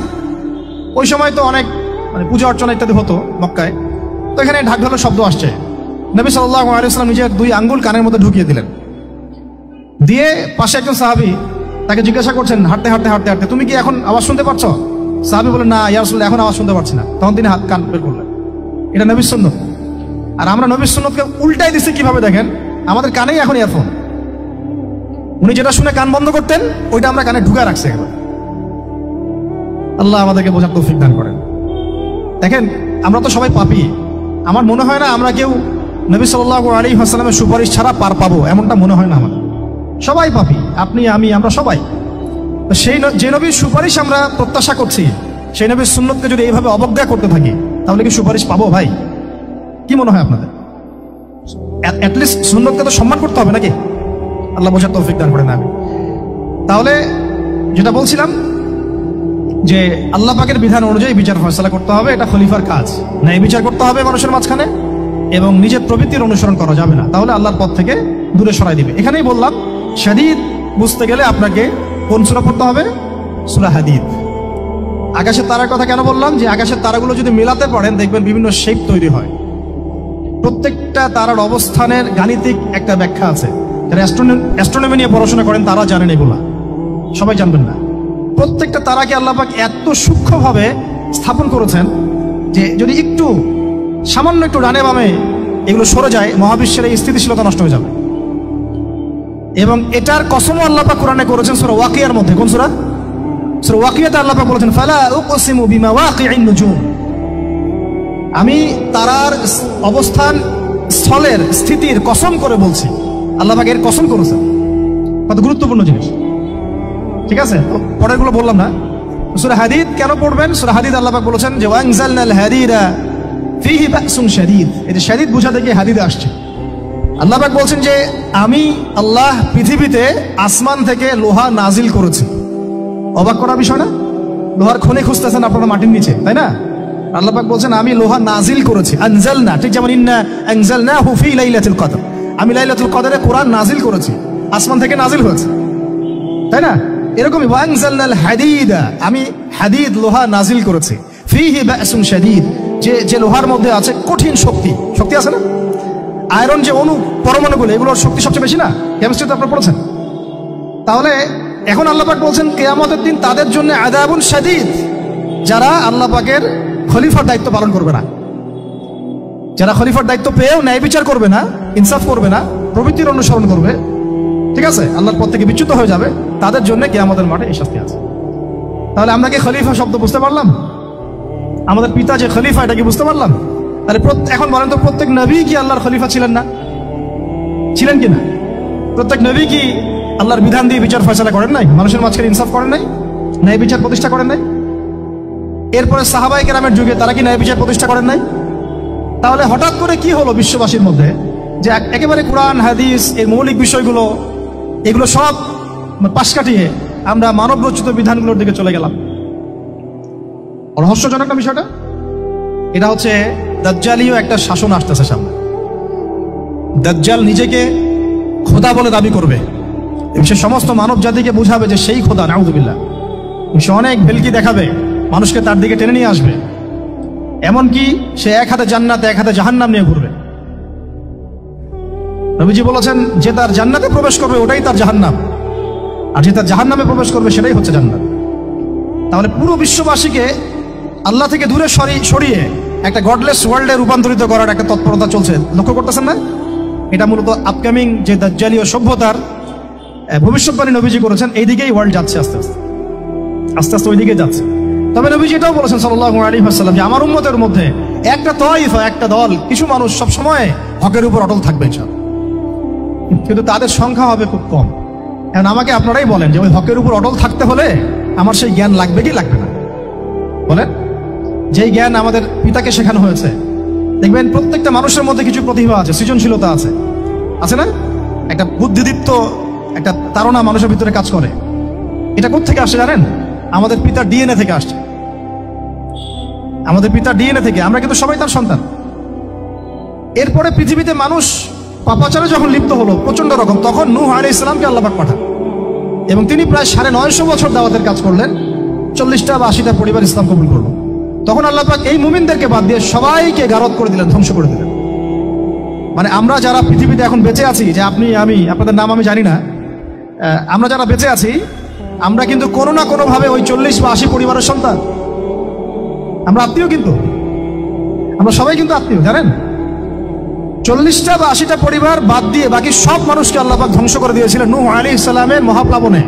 ওই সময় তো অনেক পূজা অর্চনা ইত্যাদি হতো মক্কায়। তো এখানে ঢাক ঢোলের শব্দ আসছে। নবী সাল্লাল্লাহু আলাইহি ওয়াসাল্লাম নিজের 2 আঙ্গুল কানের মধ্যে ঢুকিয়ে দিলেন, দিয়ে পাশে একজন সাহাবী তাকে জিজ্ঞাসা করছেন হাঁটতে হাঁটতে হাঁটতে হাঁটতে, তুমি কি এখন আওয়াজ শুনতে পাচ্ছ? সাহাবী বলেন না ইয়া রাসূলুল্লাহ, এখন আওয়াজ শুনতে পাচ্ছি না। তখন তিনি হাত কান বের করলেন। এটা নবীর সুন্নাত। আর আমরা নবীর সুন্নাতকে উল্টাই দিচ্ছি কিভাবে দেখেন, আমাদের কানেই এখন ইয়ারফোন। উনি যেটা শুনে কান বন্ধ করতেন ওইটা আমরা কানে ঢুকায় রাখছি একবার। আল্লাহ আমাদেরকে বোঝার তৌফিক দান করেন। দেখেন আমরা তো সবাই পাপী। আমার মনে হয় না আমরা কেউ নবী সাল্লাল্লাহু আলাইহি ওয়াসাল্লামের সুপারিশ ছাড়া পার পাবো, এমনটা মনে হয় না আমাদের। সবাই পাপী, আপনি আমি আমরা সবাই। তো সেই যে নবীর সুপারিশ আমরা প্রত্যাশা করছি, সেই নবীর সুন্নতকে যদি এইভাবে অবজ্ঞা করতে থাকি তাহলে কি সুপারিশ পাবো ভাই? কি মনে হয় আপনাদের? অ্যাটলিস্ট সুন্নতকে তো সম্মান করতে হবে নাকি? আল্লাহ বোঝার তৌফিক দান করেন। আমি তাহলে যেটা বলছিলাম যে আল্লাহ পাকের বিধান অনুযায়ী বিচার ফয়সালা করতে হবে, এটা খলিফার কাজ। ন্যায় বিচার করতে হবে মানুষের মাঝখানে, এবং নিজের প্রবৃত্তির অনুসরণ করা যাবে না, তাহলে আল্লাহর পথ থেকে দূরে সরাই দিবে। এখানেই বললাম শাদীদ বুঝতে গেলে আপনাকে কোন সূরা পড়তে হবে? সূরা হাদীদ। আকাশের তারার কথা কেন বললাম? যে আকাশের তারাগুলো যদি মেলাতে পারেন দেখবেন বিভিন্ন শেপ তৈরি হয়। প্রত্যেকটা তারার অবস্থানের গাণিতিক একটা ব্যাখ্যা আছে। যারা অ্যাস্ট্রোনমি নিয়ে পড়াশোনা করেন তারা জানেন, এগুলা সবাই জানবেন না। প্রত্যেকটা তারাকে আল্লাহ পাক এত সূক্ষ্মভাবে স্থাপন করেছেন যে যদি একটু সামান্য একটু ডানে বামে এগুলো সরে যায়, মহাবিশ্বের এই স্থিতিশীলতা নষ্ট হয়ে যাবে। এবং এটার কসমও আল্লাহ পাক কোরআনে করেছেন সূরা ওয়াকিয়ার মধ্যে। কোন সূরা? সূরা ওয়াকিয়াতে আল্লাহ পাক বলেছেন ফালা উকসিমু বিমাওয়াকিইন নুজুম, আমি তারার অবস্থান স্থলের স্থিতির কসম করে বলছি। আল্লাহ পাক এর কসম করেছেন। কত গুরুত্বপূর্ণ জিনিস, ঠিক আছে? তো পরেরগুলো বললাম না। সূরা হাদীদ কেন পড়বেন? সূরা হাদীদ আল্লাহ পাক বলেছেন যে ওয়ানজালনাল হাদীদা ফীহি বাসুন শাদীদ। এটা শাদীদ বোঝাতে গিয়ে হাদীদে আসছে। আল্লাহ পাক বলছেন যে আমি আল্লাহ পৃথিবীতে আসমান থেকে লোহা নাজিল করেছি। অবাক করার বিষয় না? লোহার খনি খুঁজতেছেন আপনারা মাটির নিচে, তাই না? আল্লাহ পাক বলছেন আমি লোহা নাজিল করেছি। আনজালনা, ঠিক যেমন ইন্না আনজালনাহু ফি লাইলাতুল কদর, আমি লাইলাতুল কদরে কোরআন নাজিল করেছি, আসমান থেকে নাজিল হয়েছে, তাই না? এরকমই ওয়া আনজালনাল হাদিদা, আমি হাদিদ লোহা নাজিল করেছি। ফিহি বাসুন শাদীদ, যে লোহার মধ্যে আছে কঠিন শক্তি। শক্তি আছে না? আয়রন যে অণু পরমাণুগুলো, এগুলোর শক্তি সবচেয়ে বেশি না? কেমিস্ট্রিতে আপনারা পড়েছেন। তাহলে এখন আল্লাহ পাক বলছেন কিয়ামতের দিন তাদের জন্য আযাবুন শাদীদ, যারা আল্লাহ পাকের খলিফার দায়িত্ব পালন করবে না, যারা খলিফার দায়িত্ব পেয়েও ন্যায় বিচার করবে না, ইনসাফ করবে না, প্রবৃত্তির অনুসরণ করবে, ঠিক আছে, আল্লাহর পথ থেকে বিচ্যুত হয়ে যাবে, তাদের জন্য কিয়ামতের মাঠে এই শাস্তি আছে। তাহলে আমরা কি খলিফা শব্দ বুঝতে পারলাম? আমাদের পিতা যে খলিফা, এটা কি বুঝতে পারলাম? তাহলে এখন বলেন তো, প্রত্যেক নবী কি আল্লাহর খলিফা ছিলেন না? ছিলেন কিনা? প্রত্যেক নবী কি আল্লাহর বিধান দিয়ে বিচার ফয়সালা করেন নাই? মানুষের মাঝখানে ইনসাফ করেন নাই? ন্যায় বিচার প্রতিষ্ঠা করেন নাই? এরপরে সাহাবায়ে কেরামের যুগে তারা কি ন্যায় বিচার প্রতিষ্ঠা করেন নাই? তাহলে হঠাৎ করে কি হলো বিশ্ববাসীর মধ্যে যে একেবারে কোরআন হাদিস এর মৌলিক বিষয়গুলো, এগুলো সব পাশ কাটিয়ে আমরা মানব রচিত বিধানগুলোর দিকে চলে গেলাম? রহস্যজনক না বিষয়টা? এটা হচ্ছে দাজ্জালীয় একটা শাসন আসতেছে সামনে। দাজ্জাল নিজেকে খোদা বলে দাবি করবে, সে সমস্ত মানব জাতিকে বুঝাবে যে সেই খোদা, নাউযুবিল্লাহ। সে অনেক ভেলকি দেখাবে, মানুষকে তার দিকে টেনে নিয়ে আসবে, এমনকি সে এক হাতে জান্নাত এক হাতে জাহান্নাম নিয়ে ঘুরবে। নবীজি বলেছেন যে তার জান্নাতে প্রবেশ করবে ওটাই তার জাহান্নাম, আর যে তার জাহান্নামে প্রবেশ করবে সেটাই হচ্ছে জান্নাত। তাহলে পুরো বিশ্ববাসীকে আল্লাহ থেকে দূরে সরিয়ে একটা গডলেস ওয়ার্ল্ডে রূপান্তরিত করার একটা তৎপরতা চলছে, লক্ষ্য করতেছেন না? এটা মূলত আপকামিং যে দাজ্জালীয় সভ্যতার ভবিষ্যৎবাণী নবীজি করেছেন, এই দিকেই ওয়ার্ল্ড যাচ্ছে আস্তে আস্তে আস্তে আস্তে ওই দিকে যাচ্ছে। তবে নবীজি এটাও বলেছেন সাল্লাল্লাহু আলাইহি ওয়াসাল্লাম যে আমার উম্মতের মধ্যে একটা তাইফা, একটা দল, কিছু মানুষ সব সময় হকের উপর অটল থাকবে ইনশাআল্লাহ, কিন্তু তাদের সংখ্যা হবে খুব কম। এখন আমাকে আপনারাই বলেন যে ওই হকের উপর অটল থাকতে হলে আমার সেই জ্ঞান লাগবে কি লাগবে না? বলেন। যেই জ্ঞান আমাদের পিতাকে শেখানো হয়েছে, দেখবেন প্রত্যেকটা মানুষের মধ্যে কিছু প্রতিভা আছে, সৃজনশীলতা আছে, আছে না? একটা বুদ্ধিদীপ্ত একটা তাড়না মানুষের ভিতরে কাজ করে। এটা কোত্থেকে আসছে জানেন? আমাদের পিতার ডিএনএ থেকে আসছে। আমাদের পিতার ডিএনএ থেকে, আমরা কিন্তু সবাই তার সন্তান। এরপরে পৃথিবীতে মানুষ পাপাচারে যখন লিপ্ত হলো প্রচন্ড রকম, তখন নূহ আলাইহিস সালামকে আল্লাহ পাক পাঠান এবং তিনি প্রায় 950 বছর দাওয়াতের কাজ করলেন, 40টা বা 80টা পরিবার ইসলাম কবুল করলো। তখন আল্লাহ পাক এই মুমিনদেরকে বাদ দিয়ে সবাইকে গারদ করে দিলেন, ধ্বংস করে দিলেন। মানে আমরা যারা পৃথিবীতে এখন বেঁচে আছি, যে আপনি আমি, আপনাদের নাম আমি জানি না, আমরা যারা বেঁচে আছি, আমরা কিন্তু কোনো না কোনো ভাবে ওই 40 বা 80 পরিবারের সন্তান। আমরা আত্মীয়, কিন্তু আমরা সবাই কিন্তু আত্মীয়, জানেন? 40টা বা 80টা পরিবার বাদ দিয়ে বাকি সব মানুষকে আল্লাহ পাক ধ্বংস করে দিয়েছিলেন নূহ আলাইহিস সালামের মহাপ্লাবনে।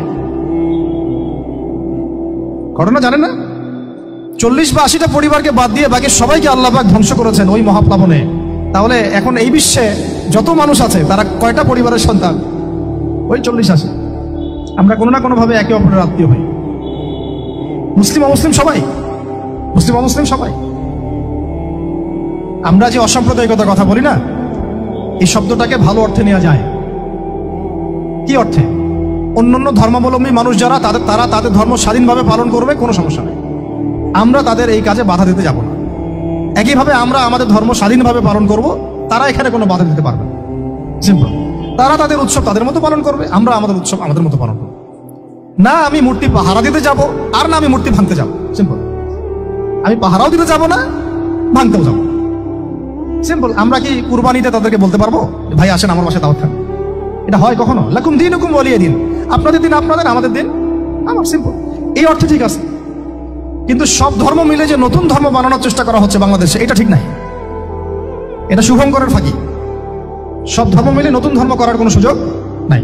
ঘটনা জানেন না? 40 বা 80টা পরিবারকে বাদ দিয়ে বাকি সবাইকে আল্লাহ পাক ধ্বংস করেছেন ওই মহাপ্লাবনে। তাহলে এখন এই বিশ্বে যত মানুষ আছে তারা কয়টা পরিবারের সন্তান? ওই 40-80। আমরা কোনো না কোনো ভাবে একে অপরের আত্মীয় হই, মুসলিম অমুসলিম সবাই, মুসলিম অমুসলিম সবাই। আমরা যে অসাম্প্রদায়িকতার কথা বলি না, এই শব্দটাকে ভালো অর্থে নেওয়া যায়। কি অর্থে? অন্যান্য ধর্মাবলম্বী মানুষ যারা, তারা তাদের ধর্ম স্বাধীনভাবে পালন করবে, কোনো সমস্যা নেই, আমরা তাদের এই কাজে বাধা দিতে যাব না। একইভাবে আমরা আমাদের ধর্ম স্বাধীনভাবে পালন করব, তারা এখানে কোনো বাধা দিতে পারবে না। সিম্পল। তারা তাদের উৎসব তাদের মতো পালন করবে, আমরা আমাদের উৎসব আমাদের মতো পালন করব। না আমি মূর্তি পাহারা দিতে যাব, আর না আমি মূর্তি ভাঙতে যাব। সিম্পল। আমি পাহারাও দিতে যাব না, ভাঙতেও যাব। সিম্পল। আমরা কি কুরবানিতে তাদেরকে বলতে পারবো ভাই আসেন আমার বাসায় দাওয়াত খান? এটা হয় কখনো? লাকুম দীনুকুম ওয়ালিয়া দিন, আপনাদের দিন আপনাদের, আমাদের দিন আমার। সিম্পল। এই অর্থে ঠিক আছে, কিন্তু সব ধর্ম মিলে যে নতুন ধর্ম বানানোর চেষ্টা করা হচ্ছে বাংলাদেশে, এটা ঠিক নাই। এটা শুভঙ্করের ফাঁকি। সব ধর্ম মিলে নতুন ধর্ম করার কোনো সুযোগ নাই।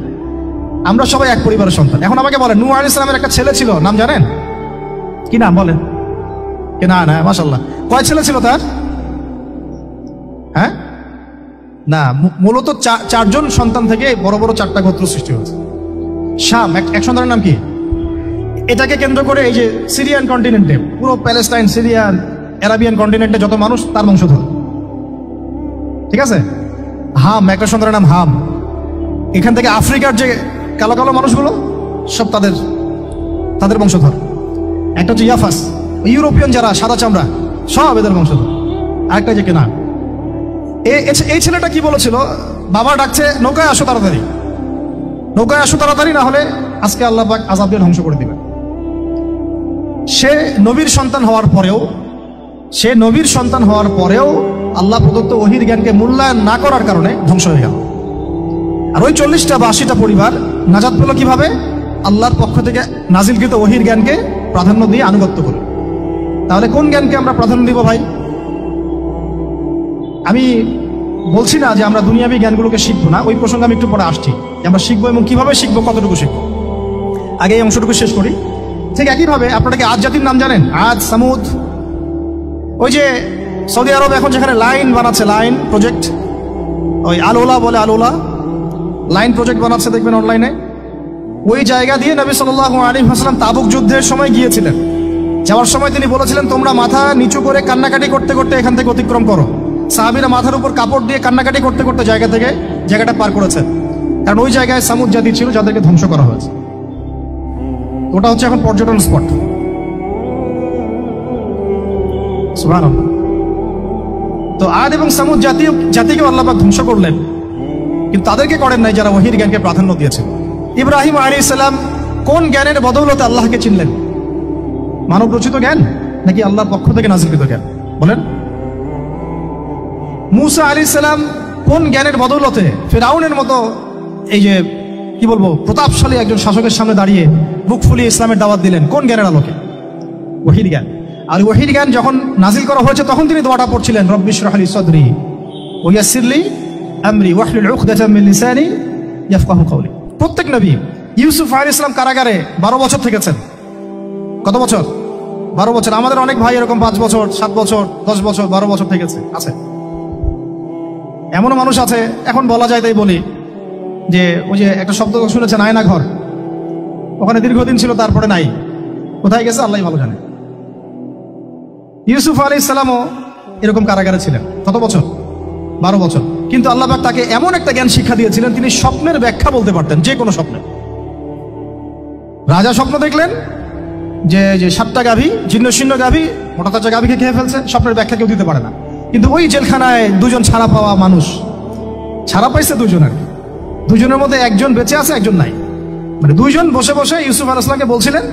আমরা সবাই এক পরিবারের সন্তান। এখন আমাকে বলেন, নূহ আলাইহিস সালামের একটা ছেলে ছিল, নাম জানেন? কি নাম বলেন? কে? না না, মাশাআল্লাহ। কয় ছেলে ছিল তার? হ্যাঁ, না, মূলত 4জন সন্তান থেকে বড় বড় 4টা গোত্র সৃষ্টি হয়েছে। শাম এক সন্তানের নাম কি? এটাকে কেন্দ্র করে এই যে সিরিয়ান কন্টিনেন্টে, পুরো প্যালেস্টাইন, সিরিয়ান, অ্যারাবিয়ান কন্টিনেন্টে যত মানুষ তার বংশধর, ঠিক আছে? হাম, একটা সন্তানের নাম হাম। এখান থেকে আফ্রিকার যে কালো কালো মানুষগুলো সব তাদের বংশধর। একটা হচ্ছে ইয়াফাস, ইউরোপিয়ান যারা সাদা চামড়া সব এদের বংশধর। আরেকটা যে কেনা, এই ছেলেটা কি বলেছিল, বাবা ডাকছে নৌকায় আসো তাড়াতাড়ি, নৌকায় আসো তাড়াতাড়ি, না হলে আজকে আল্লাহ পাক আযাব দিয়ে ধ্বংস করে দিবেন। সে নবীর সন্তান হওয়ার পরেও আল্লাহ প্রদত্ত ওহীর জ্ঞানকে মূল্যায়ন না করার কারণে ধ্বংস হয়ে গেল। আর ওই 40টা বা 80টা পরিবার নাজাত পেল কিভাবে? আল্লাহর পক্ষ থেকে নাজিলকৃত ওহীর জ্ঞানকে প্রাধান্য দিয়ে আনুগত্য করে। তাহলে কোন জ্ঞানকে আমরা প্রাধান্য দিব ভাই? আমি বলছি না যে আমরা দুনিয়াবী জ্ঞানগুলোকে শিখবো না, ওই প্রসঙ্গে আমি একটু পরে আসছি যে আমরা শিখবো এবং কিভাবে শিখবো, কতটুকু শিখবো। আগে এই অংশটুকু শেষ করি। ঠিক একইভাবে আপনারা কি আদ জাতির নাম জানেন? আদ, সামুদ। ওই যে সৌদি আরব এখন যেখানে লাইন বানাচ্ছে, লাইন প্রজেক্ট, ওই আলোলা বলে, আলোলা লাইন প্রজেক্ট বানাচ্ছে, দেখবেন অনলাইনে। ওই জায়গা দিয়ে নবী সাল্লাল্লাহু আলাইহি ওয়াসাল্লাম তাবুক যুদ্ধের সময় গিয়েছিলেন। যাওয়ার সময় তিনি বলেছিলেন, তোমরা মাথা নিচু করে কান্নাকাটি করতে করতে এখান থেকে অতিক্রম করো। সাহাবীরা মাথার উপর কাপড় দিয়ে কান্নাকাটি করতে করতে জায়গাটা পার করেছেন, কারণ ওই জায়গায় সামুদ জাতি ছিল যাদেরকে ধ্বংস করা হয়েছে। ওটা হচ্ছে এখন পর্যটন স্পট। সুবহানাল্লাহ। তো আদ এবং সামুদ জাতিকে আল্লাহ পাক ধ্বংস করলেন, কিন্তু তাদেরকে করেন নাই যারা ওহীর জ্ঞানকে প্রাধান্য দিয়েছিল। ইব্রাহিম আলাইহিস সালাম কোন জ্ঞানের বদৌলতে আল্লাহকে চিনলেন? মানব রচিত জ্ঞান নাকি আল্লাহর পক্ষ থেকে নাজিলকৃত জ্ঞান? বলেন। মূসা আলাইহিস সালাম কোন জ্ঞানের বদৌলতে ফিরআউনের মতো এই যে কি বলবো প্রতাপশালী একজন শাসকের সামনে দাঁড়িয়ে বুক ফুলিয়ে ইসলামের দাওয়াত দিলেন? কোন জ্ঞানের আলোকে? ওহীর জ্ঞান। আর ওহীর জ্ঞান যখন নাজিল করা হয়েছে তখন তিনি দোয়াটা পড়ছিলেন, রব্বি ইশরাহ লি সাদরি ওয়া ইয়াসসির লি আমরি ওয়াহলুল উকদাতাম মিন লিসানি ইয়াফকাহু কওলি। প্রত্যেক নবী, ইউসুফ আলাইহিস সালাম কারাগারে 12 বছর থেকেছেন। কত বছর? 12 বছর। আমাদের অনেক ভাই এরকম 5 বছর, 7 বছর, 10 বছর, 12 বছর থেকেছে। আছে এমনও মানুষ আছে, এখন বলা যায় তাই বলি, যে ওই যে একটা শব্দ শুনেছেন আয়না ঘর, ওখানে দীর্ঘদিন ছিল, তারপরে নাই, কোথায় গেছে আল্লাহ ভালো জানে। ইউসুফ আলাইহিস সালামও এরকম কারাগারে ছিলেন। কত বছর? 12 বছর। কিন্তু আল্লাহ পাক তাকে এমন একটা জ্ঞান শিক্ষা দিয়েছিলেন, তিনি স্বপ্নের ব্যাখ্যা বলতে পারতেন, যে কোনো স্বপ্নে। রাজা স্বপ্ন দেখলেন যে 7টা গাভী, জীর্ণ শীর্ণ গাভী, মোটা তাজা গাভীকে খেয়ে ফেলছে, স্বপ্নের ব্যাখ্যা কেউ দিতে পারে না। কিন্তু ওই জেলখানায় 2 জন ছাড়া পাওয়া মানুষ, ছাড়া পাইছে 2 জন, আর কি 2 জনের মধ্যে একজন বেঁচে আছে, একজন নাই। মানে 2 জন বসে বসে ইউসুফ আলাইহিস সালামকে বলছিলেন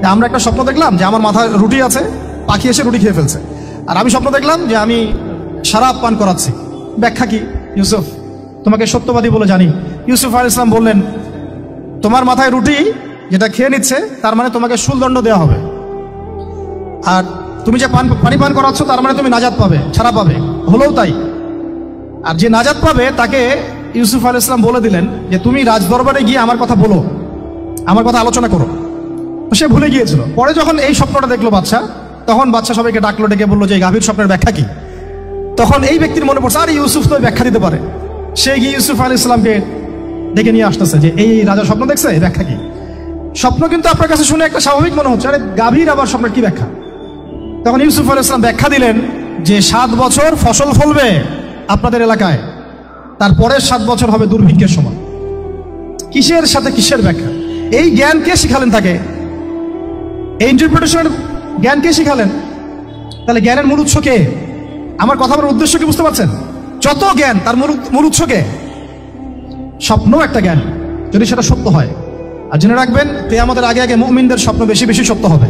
যে আমরা একটা স্বপ্ন দেখলাম যে আমার মাথায় রুটি আছে, পাখি এসে রুটি খেয়ে ফেলছে, আর আমি স্বপ্ন দেখলাম যে আমি শরাব পান করাচ্ছি, ব্যাখ্যা কি? ইউসুফ, তোমাকে সত্যবাদী বলে জানি। ইউসুফ আলাইহিস সালাম বললেন, তোমার মাথায় রুটি যেটা খেয়ে নিচ্ছে, তার মানে তোমাকে শুলদণ্ড দেওয়া হবে, আর তুমি যে পানি পান করাচ্ছ, তার মানে তুমি নাজাত পাবে, ছাড়া পাবে। হলেও তাই। আর যে নাজাত পাবে তাকে ইউসুফ আলাইহিস সালাম বলে দিলেন যে তুমি রাজ দরবারে গিয়ে আমার কথা বলো, আমার কথা আলোচনা করো। সে ভুলে গিয়েছিল। পরে যখন এই স্বপ্নটা দেখলো বাদশা, তখন বাদশা সবাইকে ডাকলো, ডেকে বললো যে এই গাভীর স্বপ্নের ব্যাখ্যা কি? তখন এই ব্যক্তির মনে পড়ছে, আরে ইউসুফ তো ব্যাখ্যা দিতে পারে। সে গিয়ে ইউসুফ আলাইহিস সালামকে ডেকে নিয়ে আসতেছে যে এই রাজা স্বপ্ন দেখছে, ব্যাখ্যা কি? স্বপ্ন কিন্তু আপনার কাছে শুনে একটা স্বাভাবিক মনে হচ্ছে, আরে গাভীর আবার স্বপ্নের কি ব্যাখ্যা? তখন ইউসুফ আলাইহিস সালাম ব্যাখ্যা দিলেন যে 7 বছর ফসল ফলবে আপনাদের এলাকায়, তারপরের 7 বছর হবে দুর্ভিক্ষের সময়। কিসের সাথে কিসের ব্যাখ্যা? এই জ্ঞান কে শিখালেন তাকে? এই ইন্টারপ্রিটেশনের জ্ঞান কে শিখালেন? তাহলে জ্ঞানের মূল উৎস কে? আমার কথা বলার উদ্দেশ্য কি বুঝতে পারছেন? যত জ্ঞান তার মূল উৎস কে? স্বপ্ন একটা জ্ঞান, যদি সেটা সত্য হয়। আর জেনে রাখবেন, কিয়ামতের আগে আগে মুমিনদের স্বপ্ন বেশি বেশি সত্য হবে।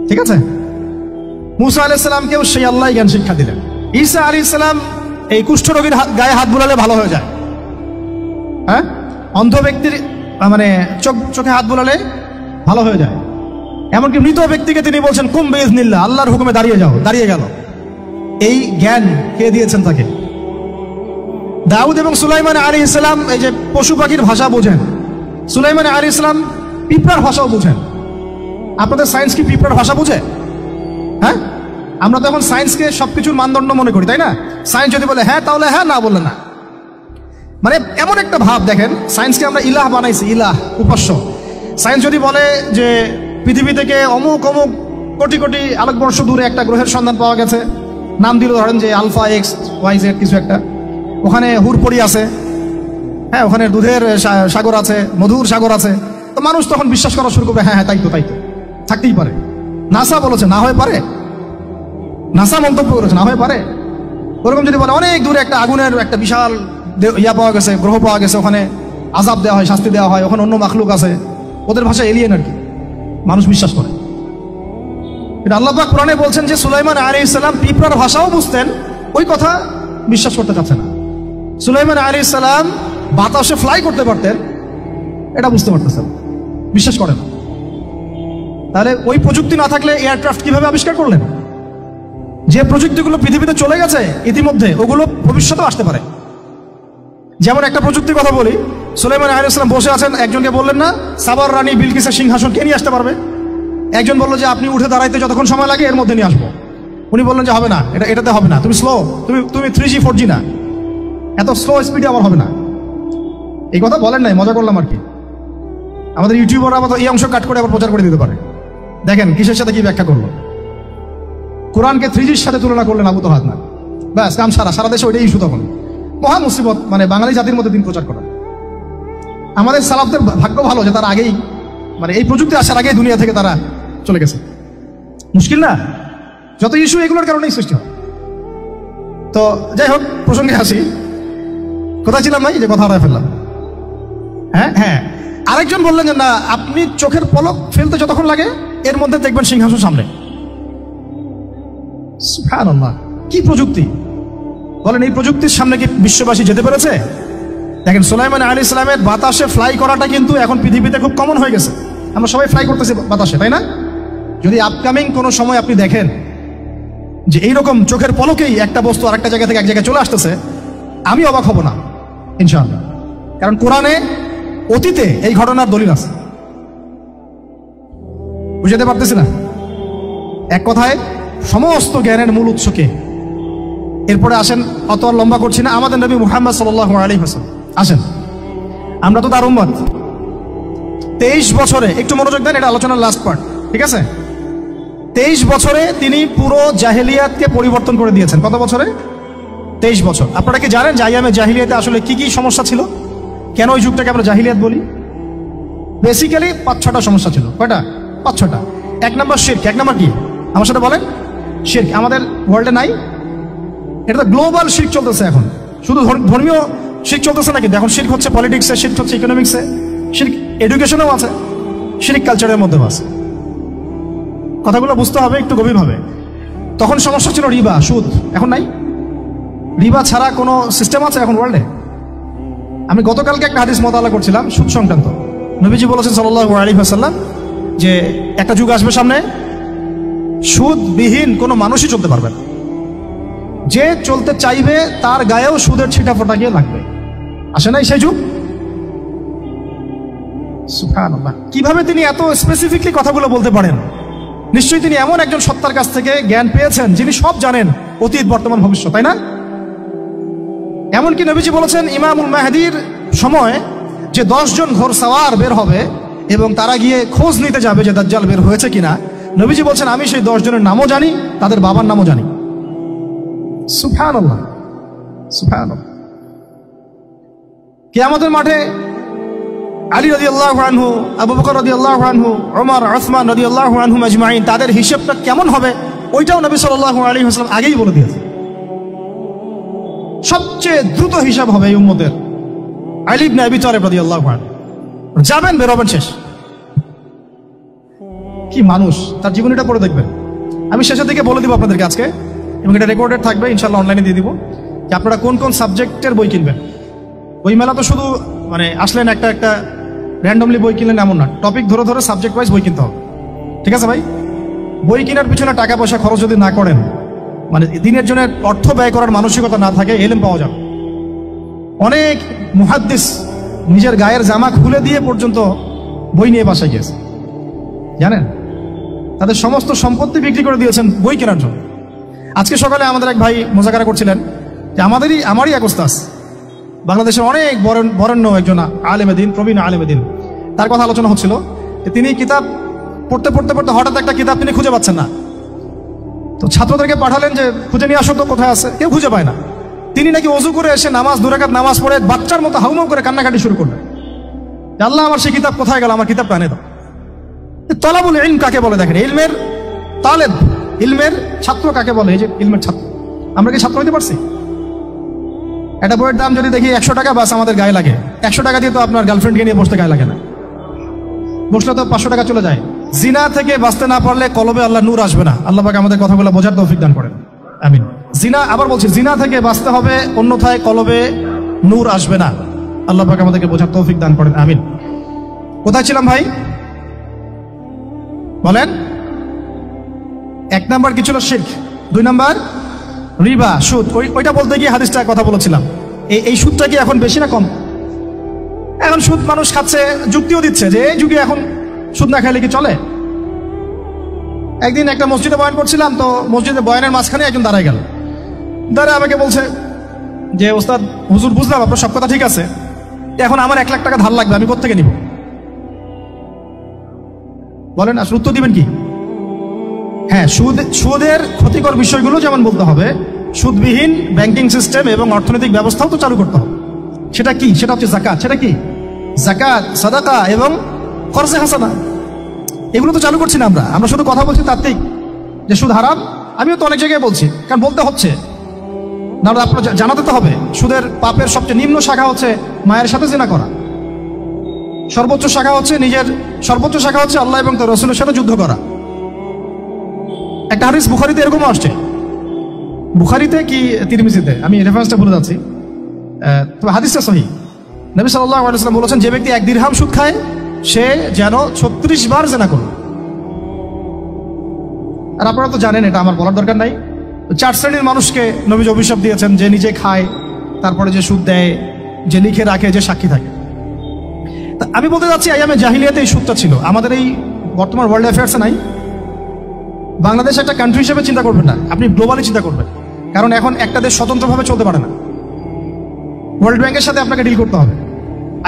ঠিক আছে? মূসা আলাইহিস সালামকেও সেই আল্লাহ জ্ঞান শিক্ষা দিলেন। ঈসা আলাইহিস সালাম এই কুষ্ঠরোগীর গায়ে হাত বুলালে ভালো হয়ে যায়। হ্যাঁ, অন্ধ ব্যক্তির মানে চোখে হাত বুলালে ভালো হয়ে যায়। এমনকি মৃত ব্যক্তিকে তিনি বলছেন কুম বিইজনিল্লাহ, আল্লাহর হুকুমে দাঁড়িয়ে যাও, দাঁড়িয়ে গেল। এই জ্ঞান কে দিয়েছেন তাকে? দাউদ এবং সুলাইমান আলাইহিস সালাম এই যে পশু পাখির ভাষা বোঝেন, সুলাইমান আলাইহিস সালাম পিঁপড়ার ভাষাও বোঝেন। আপনাদের সায়েন্স কি পিঁপড়ার ভাষা বোঝে? হ্যাঁ, আমরা তো এখন সায়েন্সকে সবকিছুর মানদণ্ড মনে করি, তাই না? সায়েন্স যদি বলে হ্যাঁ তাহলে হ্যাঁ, না বললে না। মানে এমন একটা ভাব, দেখেন সায়েন্সকে আমরা ইলাহ বানাইছি, ইলাহ, উপাস্য। সায়েন্স যদি বলে যে পৃথিবী থেকে অমুক অমুক কোটি কোটি আলোকবর্ষ দূরে একটা গ্রহের সন্ধান পাওয়া গেছে, নাম দিল ধরেন যে আলফা এক্স ওয়াই জেড কিছু একটা, ওখানে হুরপড়ি আছে, হ্যাঁ, ওখানে দুধের সাগর আছে, মধুর সাগর আছে। তো মানুষ তখন বিশ্বাস করা শুরু করবে, হ্যাঁ হ্যাঁ তাই তো থাকতেই পারে। নাসা বলেছে না হয়ে পারে, নাসা মন্তব্য করেছে না হয়ে পারে। ওরকম যদি বলে অনেক দূরে একটা আগুনের একটা বিশাল ইয়া পাওয়া গেছে, গ্রহ পাওয়া গেছে, ওখানে আযাব দেওয়া হয়, শাস্তি দেওয়া হয়, ওখানে অন্য মাখলুক আছে, ওদের ভাষা এলিয়েন আর কি, মানুষ বিশ্বাস করে। কিন্তু আল্লাহ পাক কোরআনে বলছেন যে সুলাইমান আলাইহিস সালাম পিঁপড়ার ভাষাও বুঝতেন, ওই কথা বিশ্বাস করতে চাচ্ছে না। সুলাইমান আলাইহিস সালাম বাতাসে ফ্লাই করতে পারতেন, এটা বুঝতে পারতেছেন, বিশ্বাস করেন না। তাহলে ওই প্রযুক্তি না থাকলে এয়ারক্রাফট কিভাবে আবিষ্কার করলেন? যে প্রযুক্তিগুলো পৃথিবীতে চলে গেছে ইতিমধ্যে, ওগুলো ভবিষ্যতেও আসতে পারে। যেমন একটা প্রযুক্তির কথা বলি, সুলাইমান আলাইহিস সালাম বসে আছেন, একজনকে বললেন না সাবার রানী বিলকিসের সিংহাসন কে নিয়ে আসতে পারবে? একজন বললো যে আপনি উঠে দাঁড়াইতে যতক্ষণ সময় লাগে এর মধ্যে নিয়ে আসবো। উনি বললেন যে হবে না, এটাতে হবে না, তুমি স্লো, তুমি 3G 4G না, এত স্লো স্পিডে আমার হবে না। এই কথা বলেন নাই, মজা করলাম আর কি। আমাদের ইউটিউবার আবার এই অংশ কাট করে আবার প্রচার করে দিতে পারে। দেখেন কিসের সাথে কি ব্যাখ্যা করলো। কোরআনকে 3Gর সাথে তুলনা করলেন আবু তোহাদ না, ব্যাস কাম সারা দেশে ওইটাই ইস্যু। তখন মহা মুসিবত, মানে বাঙালি জাতির মধ্যে দিন প্রচার করা। আমাদের সালাফদের ভাগ্য ভালো যে তারা আগেই, মানে এই প্রযুক্তি আসার আগেই দুনিয়া থেকে তারা চলে গেছে। মুশকিল না, যত ইস্যু এগুলোর কারণেই সৃষ্টি হয়। তো যাই হোক, প্রসঙ্গে আসি, কোথায় ছিলাম ভাই, যে কথা হারায় ফেললাম। হ্যাঁ, আরেকজন বললেন যে না, আপনি চোখের পলক ফেলতে যতক্ষণ লাগে এর মধ্যে দেখবেন সিংহাসন সামনে। সুবহানাল্লাহ, কি প্রযুক্তি বলেন! এই প্রযুক্তির সামনে কি বিশ্ববাসী যেতে পেরেছে? দেখেন সুলাইমান আলাইহিস সালামের বাতাসে ফ্লাই করাটা কিন্তু এখন পৃথিবীতে খুব কমন হয়ে গেছে। আমরা সবাই ফ্লাই করতেছি বাতাসে, তাই না? যদি আপকামিং কোনো সময় আপনি দেখেন যে এইরকম চোখের পলকেই একটা বস্তু আরেকটা জায়গা থেকে এক জায়গায় চলে আসতেছে, আমি অবাক হব না ইনশাআল্লাহ। কারণ কোরআনে অতীতে এই ঘটনার দলিল আছে। বুঝাতে পারতেছি না? এক কথায় সমস্ত জ্ঞানের মূল উৎসকে। এরপরে আসেন, অত লম্বা করছি না, আমাদের নবী মুহাম্মদ সাল্লাল্লাহু আলাইহি ওয়াসাল্লাম আসেন। আমরা তো তার উম্মত। 23 বছরে, একটু মনোযোগ দেন, এটা আলোচনার লাস্ট পার্ট, ঠিক আছে? 23 বছরে তিনি পুরো জাহেলিয়াতকে পরিবর্তন করে দিয়েছেন। কত বছরে? 23 বছর। আপনারা কি জানেন যে আইয়ামে জাহিলিয়াতে আসলে কি কি সমস্যা ছিল? কেন ওই যুগটাকে আমরা জাহিলিয়াত বলি? বেসিক্যালি 5-6টা সমস্যা ছিল। কয়টা? 5-6টা। 1 নম্বর শিরক। 1 নম্বর কি? আমার সাথে বলেন। শিরক আমাদের ওয়ার্ল্ডে নাই, এটা তো গ্লোবাল শিরক চলতেছে এখন। শুধু ধর্মীয় শিরক চলতেছে না, কিন্তু এখন শিরক হচ্ছে পলিটিক্সে, শিরক হচ্ছে ইকোনমিক্সে, শিরক এডুকেশনেও আছে, শিরক কালচারের মধ্যেও আছে। কথাগুলো বুঝতে হবে একটু গভীরভাবে। তখন সমস্যা ছিল রিবা, সুদ। এখন নাই। রিবা ছাড়া কোনো সিস্টেম আছে এখন ওয়ার্ল্ডে? আমি গতকালকে একটা হাদিস মোতালা করছিলাম সুদ সংক্রান্ত। নবীজি বলেছেন সাল্লাল্লাহু আলাইহি ওয়াসাল্লাম যে একটা যুগ আসবে সামনে, সুদবিহীন কোনো মানুষই চলতে পারবে না। যে চলতে চাইবে তার গায়েও সুদের ছিটা ফোটা গিয়ে লাগবে। আসে নাই সেই যুগ? সুবহানাল্লাহ, কিভাবে তিনি এত স্পেসিফিকলি কথাগুলো বলতে পারেন? নিশ্চয়ই তিনি এমন একজন সত্তার কাছ থেকে জ্ঞান পেয়েছেন যিনি সব জানেন, অতীত, বর্তমান, ভবিষ্যৎ, তাই না? এমনকি নবীজি বলেছেন ইমামুল মাহদির সময় যে 10 জন ঘোড়সাওয়ার বের হবে এবং তারা গিয়ে খোঁজ নিতে যাবে যে দাজ্জাল বের হয়েছে কিনা। নবীজি বলছেন আমি সেই 10 জনের নামও জানি, তাদের বাবার নামও জানি। সুবহানাল্লাহ, সুবহানাল্লাহ। কিয়ামতের মাঠে আলী রাদিয়াল্লাহু আনহু, আবু বকর রাদিয়াল্লাহু আনহু, ওমর, ওসমান রাদিয়াল্লাহু আনহুম আজমাইন, তাদের হিসাবটা কেমন হবে ওইটাও নবী সাল্লাল্লাহু আলাইহি ওয়াসাল্লাম আগেই বলে দিয়েছেন। সবচেয়ে দ্রুত হিসাব হবে এই উম্মতের আলী ইবনে আবি তালিব রাদিয়াল্লাহু আনহু। যাবেন, বেরোবেন, শেষ। কি মানুষ, তার জীবনীটা পড়ে দেখবেন। আমি শেষের দিকে বলে দিব আপনাদেরকে আজকে, এবং এটা রেকর্ডেড থাকবে, ইনশাআল্লাহ অনলাইনে দিয়ে দিব, যে আপনারা কোন কোন সাবজেক্টের বই কিনবেন। বই মেলা তো শুধু মানে আসলেন একটা র্যান্ডমলি বই কিনলেন এমন না, টপিক ধরে ধরে সাবজেক্ট ওয়াইজ বই কিনতে হবে, ঠিক আছে ভাই? বই কেনার পিছনে টাকা পয়সা খরচ যদি না করেন, মানে দিনের জন্য অর্থ ব্যয় করার মানসিকতা না থাকে, এলেম পাওয়া যাবে। অনেক মুহাদ্দিস নিজের গায়ের জামা খুলে দিয়ে পর্যন্ত বই নিয়ে বাসায় গিয়েছে, জানেন? তাদের সমস্ত সম্পত্তি বিক্রি করে দিয়েছেন বই কেনার জন্য। আজকে সকালে আমাদের এক ভাই মোজাকারা করছিলেন যে আমারই এক ওস্তাদ, বাংলাদেশের অনেক বরেণ্য একজন আলেমে দিন, প্রবীণ আলেমে দিন, তার কথা আলোচনা হচ্ছিল যে তিনি কিতাব পড়তে পড়তে পড়তে হঠাৎ একটা কিতাব তিনি খুঁজে পাচ্ছেন না। তো ছাত্রদেরকে পাঠালেন যে খুঁজে নিয়ে আসো তো, কোথায় আছে? কেউ খুঁজে পায় না। তিনি নাকি ওযু করে এসে নামাজ 2 রাকাত নামাজ পড়ে বাচ্চার মতো হাউমাউ করে কান্নাকাটি শুরু করলেন, আল্লাহ আমার সেই কিতাব কোথায় গেল, আমার কিতাবটা এনে দাও। তলাবুল ইলম কাকে বলে দেখেন, ইলমের তালেব, ইলমের ছাত্র কাকে বলে? এই যে ইলমের ছাত্র, আমরা কি ছাত্র হইতে পারছি? একটা বইয়ের দাম যদি দেখি 100 টাকা, বাস আমাদের গায়ে লাগে। 100 টাকা দিয়ে তো আপনার গার্লফ্রেন্ডকে নিয়ে বসতে গায়ে লাগে না, বসলে তো 500 টাকা চলে যায়। জিনা থেকে বাঁচতে না পারলে কলবে আল্লাহ নূর আসবে না। আল্লাহ পাক আমাদের কথাগুলো বোঝার তৌফিক দান করেন, আমিন। জিনা, আবার বলছি, জিনা থেকে বাঁচতে হবে, অন্যথায় কলবে নূর আসবে না। আল্লাহ পাক আমাদেরকে বোঝার তৌফিক দান করেন, আমিন। কোথায় ছিলাম ভাই বলেন? 1 নাম্বার কি ছিল? শিরক। 2 নাম্বার রিবা, সুদ। ওইটা বলতে গিয়ে হাদিসটা কথা বলেছিলাম। এই সুদটা কি এখন বেশি না কম? এখন সুদ মানুষ খাচ্ছে, যুক্তিও দিচ্ছে যে এই যুগে এখন সুদ না খাইলে কি চলে? একদিন একটা মসজিদে বয়ান করছিলাম, তো মসজিদে বয়ানের মাঝখানে একজন দাঁড়ায় গেল, দাঁড়ায় আমাকে বলছে যে ওস্তাদ হুজুর, বুঝলাম আপনার সব কথা ঠিক আছে, এখন আমার 1 লাখ টাকা ধার লাগবে, আমি কোত্থেকে নিব? বলেন আসলে উত্তর দিবেন কি? হ্যাঁ, সুদের ক্ষতিকর বিষয়গুলো যেমন বলতে হবে, সুদবিহীন ব্যাংকিং সিস্টেম এবং অর্থনৈতিক ব্যবস্থাও তো চালু করতে হবে। সেটা কি? সেটা হচ্ছে জাকাত। সেটা কি? জাকাত, সাদাকা এবং কর্জে হাসানা। এগুলো তো চালু করছি না আমরা শুধু কথা বলছি তাত্ত্বিক যে সুদ হারাম। আমিও তো অনেক জায়গায় বলছি, কারণ বলতে হচ্ছে না, আপনার জানাতে তো হবে। সুদের পাপের সবচেয়ে নিম্ন শাখা হচ্ছে মায়ের সাথে জিনা করা, সর্বোচ্চ শাখা হচ্ছে আল্লাহ এবং তার রাসূলের সাথে যুদ্ধ করা। একটা হাদিস বুখারীতে এরকমও আসছে, বুখারীতে কি তিরমিজিতে, আমি রেফারেন্সটা ভুলে যাচ্ছি, তবে হাদিসটা সহিহ। নবী সাল্লাল্লাহু আলাইহি ওয়াসাল্লাম বলেছেন, যে ব্যক্তি 1 দিরহাম সুদ খায় সে যেন 36 বার জিনা করল। আর আপনারা তো জানেন, এটা আমার বলার দরকার নাই। 4 শ্রেণীর মানুষকে নবী অভিশাপ দিয়েছেন, যে নিজে খায়, তারপরে যে সুদ দেয়, যে লিখে রাখে, যে সাক্ষী থাকে। আমি বলতে যাচ্ছি, আইয়ামে জাহিলিয়াতে এই সুদটা ছিল, আমাদের এই বর্তমান ওয়ার্ল্ড অ্যাফেয়ার্সে নাই। বাংলাদেশ একটা কান্ট্রি হিসেবে চিন্তা করবেন না, আপনি গ্লোবালি চিন্তা করবেন, কারণ এখন একটা দেশ স্বতন্ত্রভাবে চলতে পারে না। ওয়ার্ল্ড ব্যাংকের সাথে আপনাকে ডিল করতে হবে,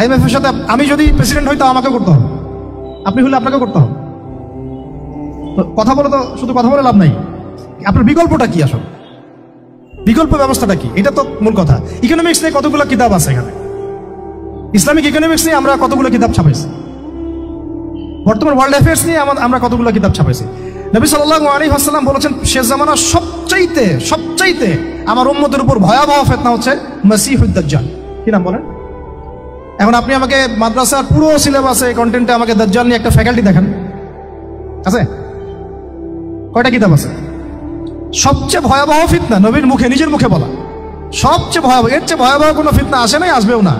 IMF এর সাথে। আমি যদি প্রেসিডেন্ট হই, তাও আমাকে করতে হবে, আপনি হলে আপনাকে করতে হবে। তো কথা বলে তো শুধু কথা বলে লাভ নাই। আপনার বিকল্পটা কি? আসলে বিকল্প ব্যবস্থাটা কি? এটা তো মূল কথা। ইকোনমিক্স নিয়ে কতগুলো কিতাব আছে এখানে, ইসলামিক ইকোনমিক্স নিয়ে আমরা কতগুলো কিতাব ছাপাইছি, বর্তমান ওয়ার্ল্ড অ্যাফেয়ার্স নিয়ে আমরা কতগুলো কিতাব ছাপাইছি। নবী সাল্লাল্লাহু আলাইহি ওয়াসাল্লাম বলেছেন, শেষ জামানার সবচাইতে আমার উম্মতের উপর ভয়াবহ ফিতনা হচ্ছে মাসিহুদ দাজ্জাল। কি নাম বলেন? এখন আপনি আমাকে মাদ্রাসার পুরো সিলেবাসে কন্টেন্টে আমাকে দাজ্জাল নিয়ে একটা ফ্যাকাল্টি দেখান, আছে? কয়টা কিতাব আছে? সবচেয়ে ভয়াবহ ফিতনা, নবীর মুখে, নিজের মুখে বলা, সবচেয়ে ভয়াবহ। এর চেয়ে ভয়াবহ কোনো ফিতনা আসে নাই, আসবেও না।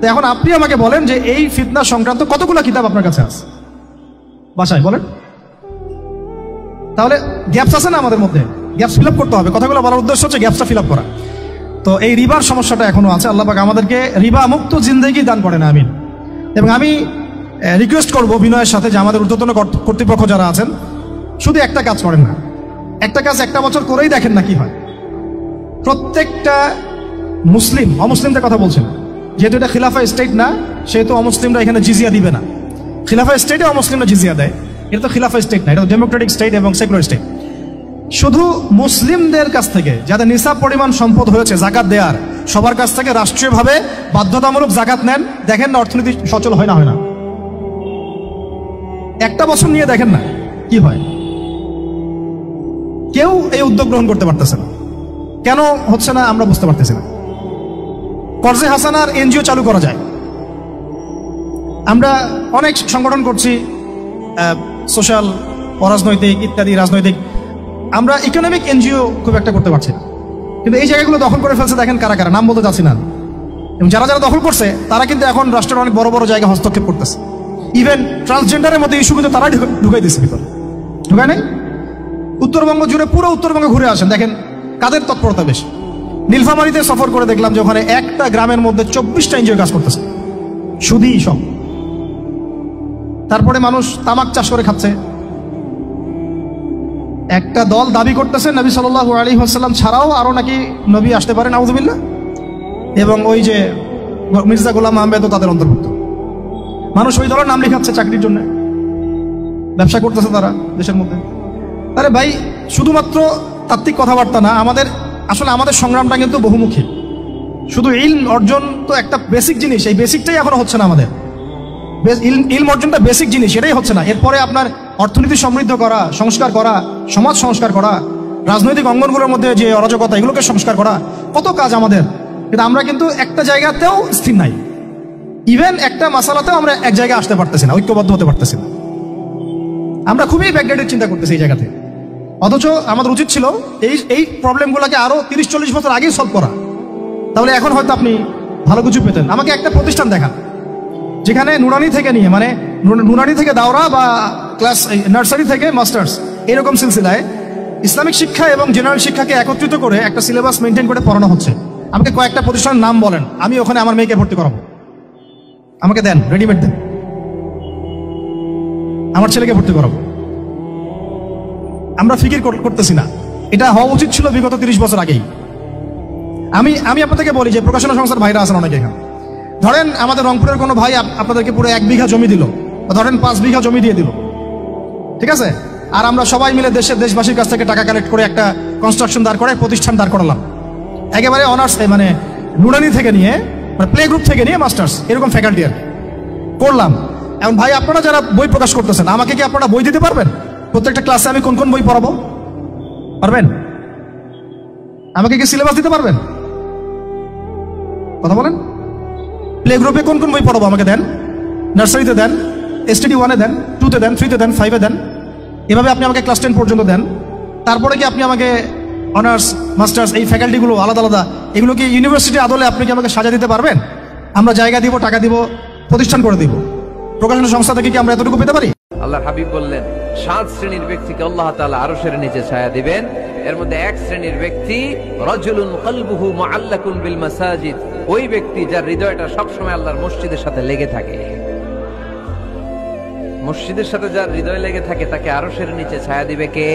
তো এখন আপনি আমাকে বলেন যে এই ফিতনা সংক্রান্ত কতগুলো কিতাব আপনার কাছে আছে বাসায়, বলেন? তাহলে গ্যাপস আছে না আমাদের মধ্যে? গ্যাপস ফিল আপ করতে হবে। কথাগুলো বলার উদ্দেশ্য হচ্ছে গ্যাপসটা ফিল আপ করা। তো এই রিবার সমস্যাটা এখনো আছে। আল্লাহ পাক আমাদেরকে রিবা মুক্ত জিন্দেগি দান করেন, আমিন। এবং আমি রিকোয়েস্ট করবো বিনয়ের সাথে যে আমাদের ঊর্ধ্বতন কর্তৃপক্ষ যারা আছেন, শুধু একটা কাজ করেন না, একটা কাজ 1টা বছর করেই দেখেন না কি হয়। প্রত্যেকটা মুসলিম, অমুসলিমদের কথা বলছেন, যেহেতু এটা খিলাফা স্টেট না, সেহেতু অমুসলিমরা এখানে জিজিয়া দিবে না। খিলাফা স্টেটে অমুসলিমরা জিজিয়া দেয়, এটা তো খিলাফা স্টেট না, এটা তো ডেমোক্রেটিক স্টেট এবং সেকুলার স্টেট। শুধু মুসলিমদের কাছ থেকে, যাদের নিসাব পরিমাণ সম্পদ হয়েছে জাকাত দেওয়ার, সবার কাছ থেকে রাষ্ট্রীয়ভাবে বাধ্যতামূলক জাকাত নেন। দেখেন না অর্থনীতি সচল হয় না? 1টা বছর নিয়ে দেখেন না কি হয়। কেউ এই উদ্যোগ গ্রহণ করতে পারতেছে না। কেন হচ্ছে না আমরা বুঝতে পারতেছি না। কর্জে হাসানার এনজিও চালু করা যায়। আমরা অনেক সংগঠন করছি, সোশ্যাল, অরাজনৈতিক ইত্যাদি রাজনৈতিক। আমরা ইকোনমিক এনজিও খুব একটা করতে পারছি না। কিন্তু এই জায়গাগুলো দখল করে ফেলছে, দেখেন কারা কারা, নাম বলতে যাচ্ছি না। এবং যারা যারা দখল করছে তারা কিন্তু এখন রাষ্ট্রের অনেক বড় বড় জায়গায় হস্তক্ষেপ করতেছে। ইভেন ট্রান্সজেন্ডারের মধ্যে ইস্যু কিন্তু তারাই ঢুকাই দিচ্ছে ভিতরে, ঢুকায় নাই? উত্তরবঙ্গ জুড়ে, পুরো উত্তরবঙ্গে ঘুরে আসেন, দেখেন কাদের তৎপরতা বেশি। নীলফামারীতে সফর করে দেখলাম যে ওখানে একটা গ্রামের মধ্যে 24টা এনজিও কাজ করতেছে, শুধুই সব। তারপরে মানুষ তামাক চাষ করে খাচ্ছে। একটা দল দাবি করতেছে নবী সাল্লাল্লাহু আলাইহি ওয়াসাল্লাম ছাড়াও আরো নাকি নবী আসতে পারে, নাউযুবিল্লাহ। এবং ওই যে মির্জা গোলাম আহমেদও তাদের অন্তর্ভুক্ত। মানুষ ওই দলের নাম লিখাচ্ছে চাকরির জন্য, ব্যবসা করতেছে তারা দেশের মধ্যে। আরে ভাই, শুধুমাত্র তাত্ত্বিক কথাবার্তা না, আমাদের সংগ্রামটা কিন্তু বহুমুখী। শুধু ইলম অর্জন তো একটা বেসিক জিনিস, এই বেসিকটাই এখনো হচ্ছে না আমাদের। ইলম অর্জনটা বেসিক জিনিস, এটাই হচ্ছে না। এরপরে আপনার অর্থনীতি সমৃদ্ধ করা, সংস্কার করা, সমাজ সংস্কার করা, রাজনৈতিক অঙ্গনগুলোর মধ্যে যে অরাজকতা, এগুলোকে সংস্কার করা, কত কাজ আমাদের। কিন্তু আমরা কিন্তু একটা জায়গাতেও স্থির নাই। ইভেন একটা মাসালাতেও আমরা এক জায়গায় আসতে পারতেছি না, ঐক্যবদ্ধ হতে পারতেছি না। আমরা খুবই ব্যাকডেটেড চিন্তা করতেছি এই জায়গাতে। অথচ আমাদের উচিত ছিল এই প্রবলেমগুলোকে আরো 30-40 বছর আগেই সলভ করা। তাহলে এখন হয়তো আপনি ভালো কিছু পেতেন। আমাকে একটা প্রতিষ্ঠান দেখান যেখানে নুরানি থেকে নিয়ে, মানে নুরানি থেকে দাওরা বা ক্লাস নার্সারি থেকে মাস্টার্স, এরকম সিলসিলায় ইসলামিক শিক্ষা এবং জেনারেল শিক্ষাকে একত্রিত করে একটা সিলেবাস মেনটেন করে পড়ানো হচ্ছে। আমাকে কয়েকটা প্রতিষ্ঠানের নাম বলেন, আমি ওখানে আমার মেয়েকে ভর্তি করাবো। আমাকে দেন, রেডিমেড দেন, আমার ছেলেকে ভর্তি করাবো। আমরা ফিকির করতেছি না। এটা হওয়া উচিত ছিল বিগত 30 বছর আগেই। আমি আপনাদেরকে বলি যে প্রকাশনা সংস্থার ভাইরা আছেন অনেকে এখানে। ধরেন আমাদের রংপুরের কোনো ভাই আপনাদেরকে পুরো 1 বিঘা জমি দিল, ধরেন 5 বিঘা জমি দিয়ে দিল, ঠিক আছে? আর আমরা সবাই মিলে দেশবাসীর কাছ থেকে টাকা কালেক্ট করে একটা কনস্ট্রাকশন দাঁড় করে প্রতিষ্ঠান দাঁড় করালাম, একেবারে অনার্স, মানে নুরানি থেকে নিয়ে, মানে প্লে গ্রুপ থেকে নিয়ে মাস্টার্স, এরকম ফ্যাকাল্টি আর করলাম। এখন ভাই আপনারা যারা বই প্রকাশ করতেছেন, আমাকে কি আপনারা বই দিতে পারবেন? প্রত্যেকটা ক্লাসে আমি কোন কোন বই পড়াবো পারবেন? আমাকে কি সিলেবাস দিতে পারবেন? কথা বলেন। প্লে গ্রুপে কোন কোন বই পড়াবো আমাকে দেন, নার্সারিতে দেন, STD 1-এ দেন, 2-তে দেন, 3-তে দেন, 5-এ দেন, এভাবে আপনি আমাকে ক্লাস 10 পর্যন্ত দেন। তারপরে কি আপনি আমাকে অনার্স, মাস্টার্স, এই ফ্যাকাল্টিগুলো আলাদা আলাদা, এগুলো কি ইউনিভার্সিটি আদলে আপনি কি আমাকে সাজা দিতে পারবেন? আমরা জায়গা দিব, টাকা দিব, প্রতিষ্ঠান করে দিব। প্রকাশনা সংস্থা থেকে কি আমরা এতটুকু পেতে পারি? আল্লাহর হাবিব বললেন 7 শ্রেণীর ব্যক্তিকে আল্লাহ তাআলা আরশের নিচে ছায়া দিবেন। এর মধ্যে 1 শ্রেণীর ব্যক্তি রাজুলুন কলবুহু মুআল্লাকুন বিল মাসাজিদ, ওই ব্যক্তি যার হৃদয়টা সবসময় আল্লাহর মসজিদের সাথে লেগে থাকে। মসজিদের সাথে যার হৃদয় লেগে থাকে তাকে আরশের নিচে ছায়া দিবে কে?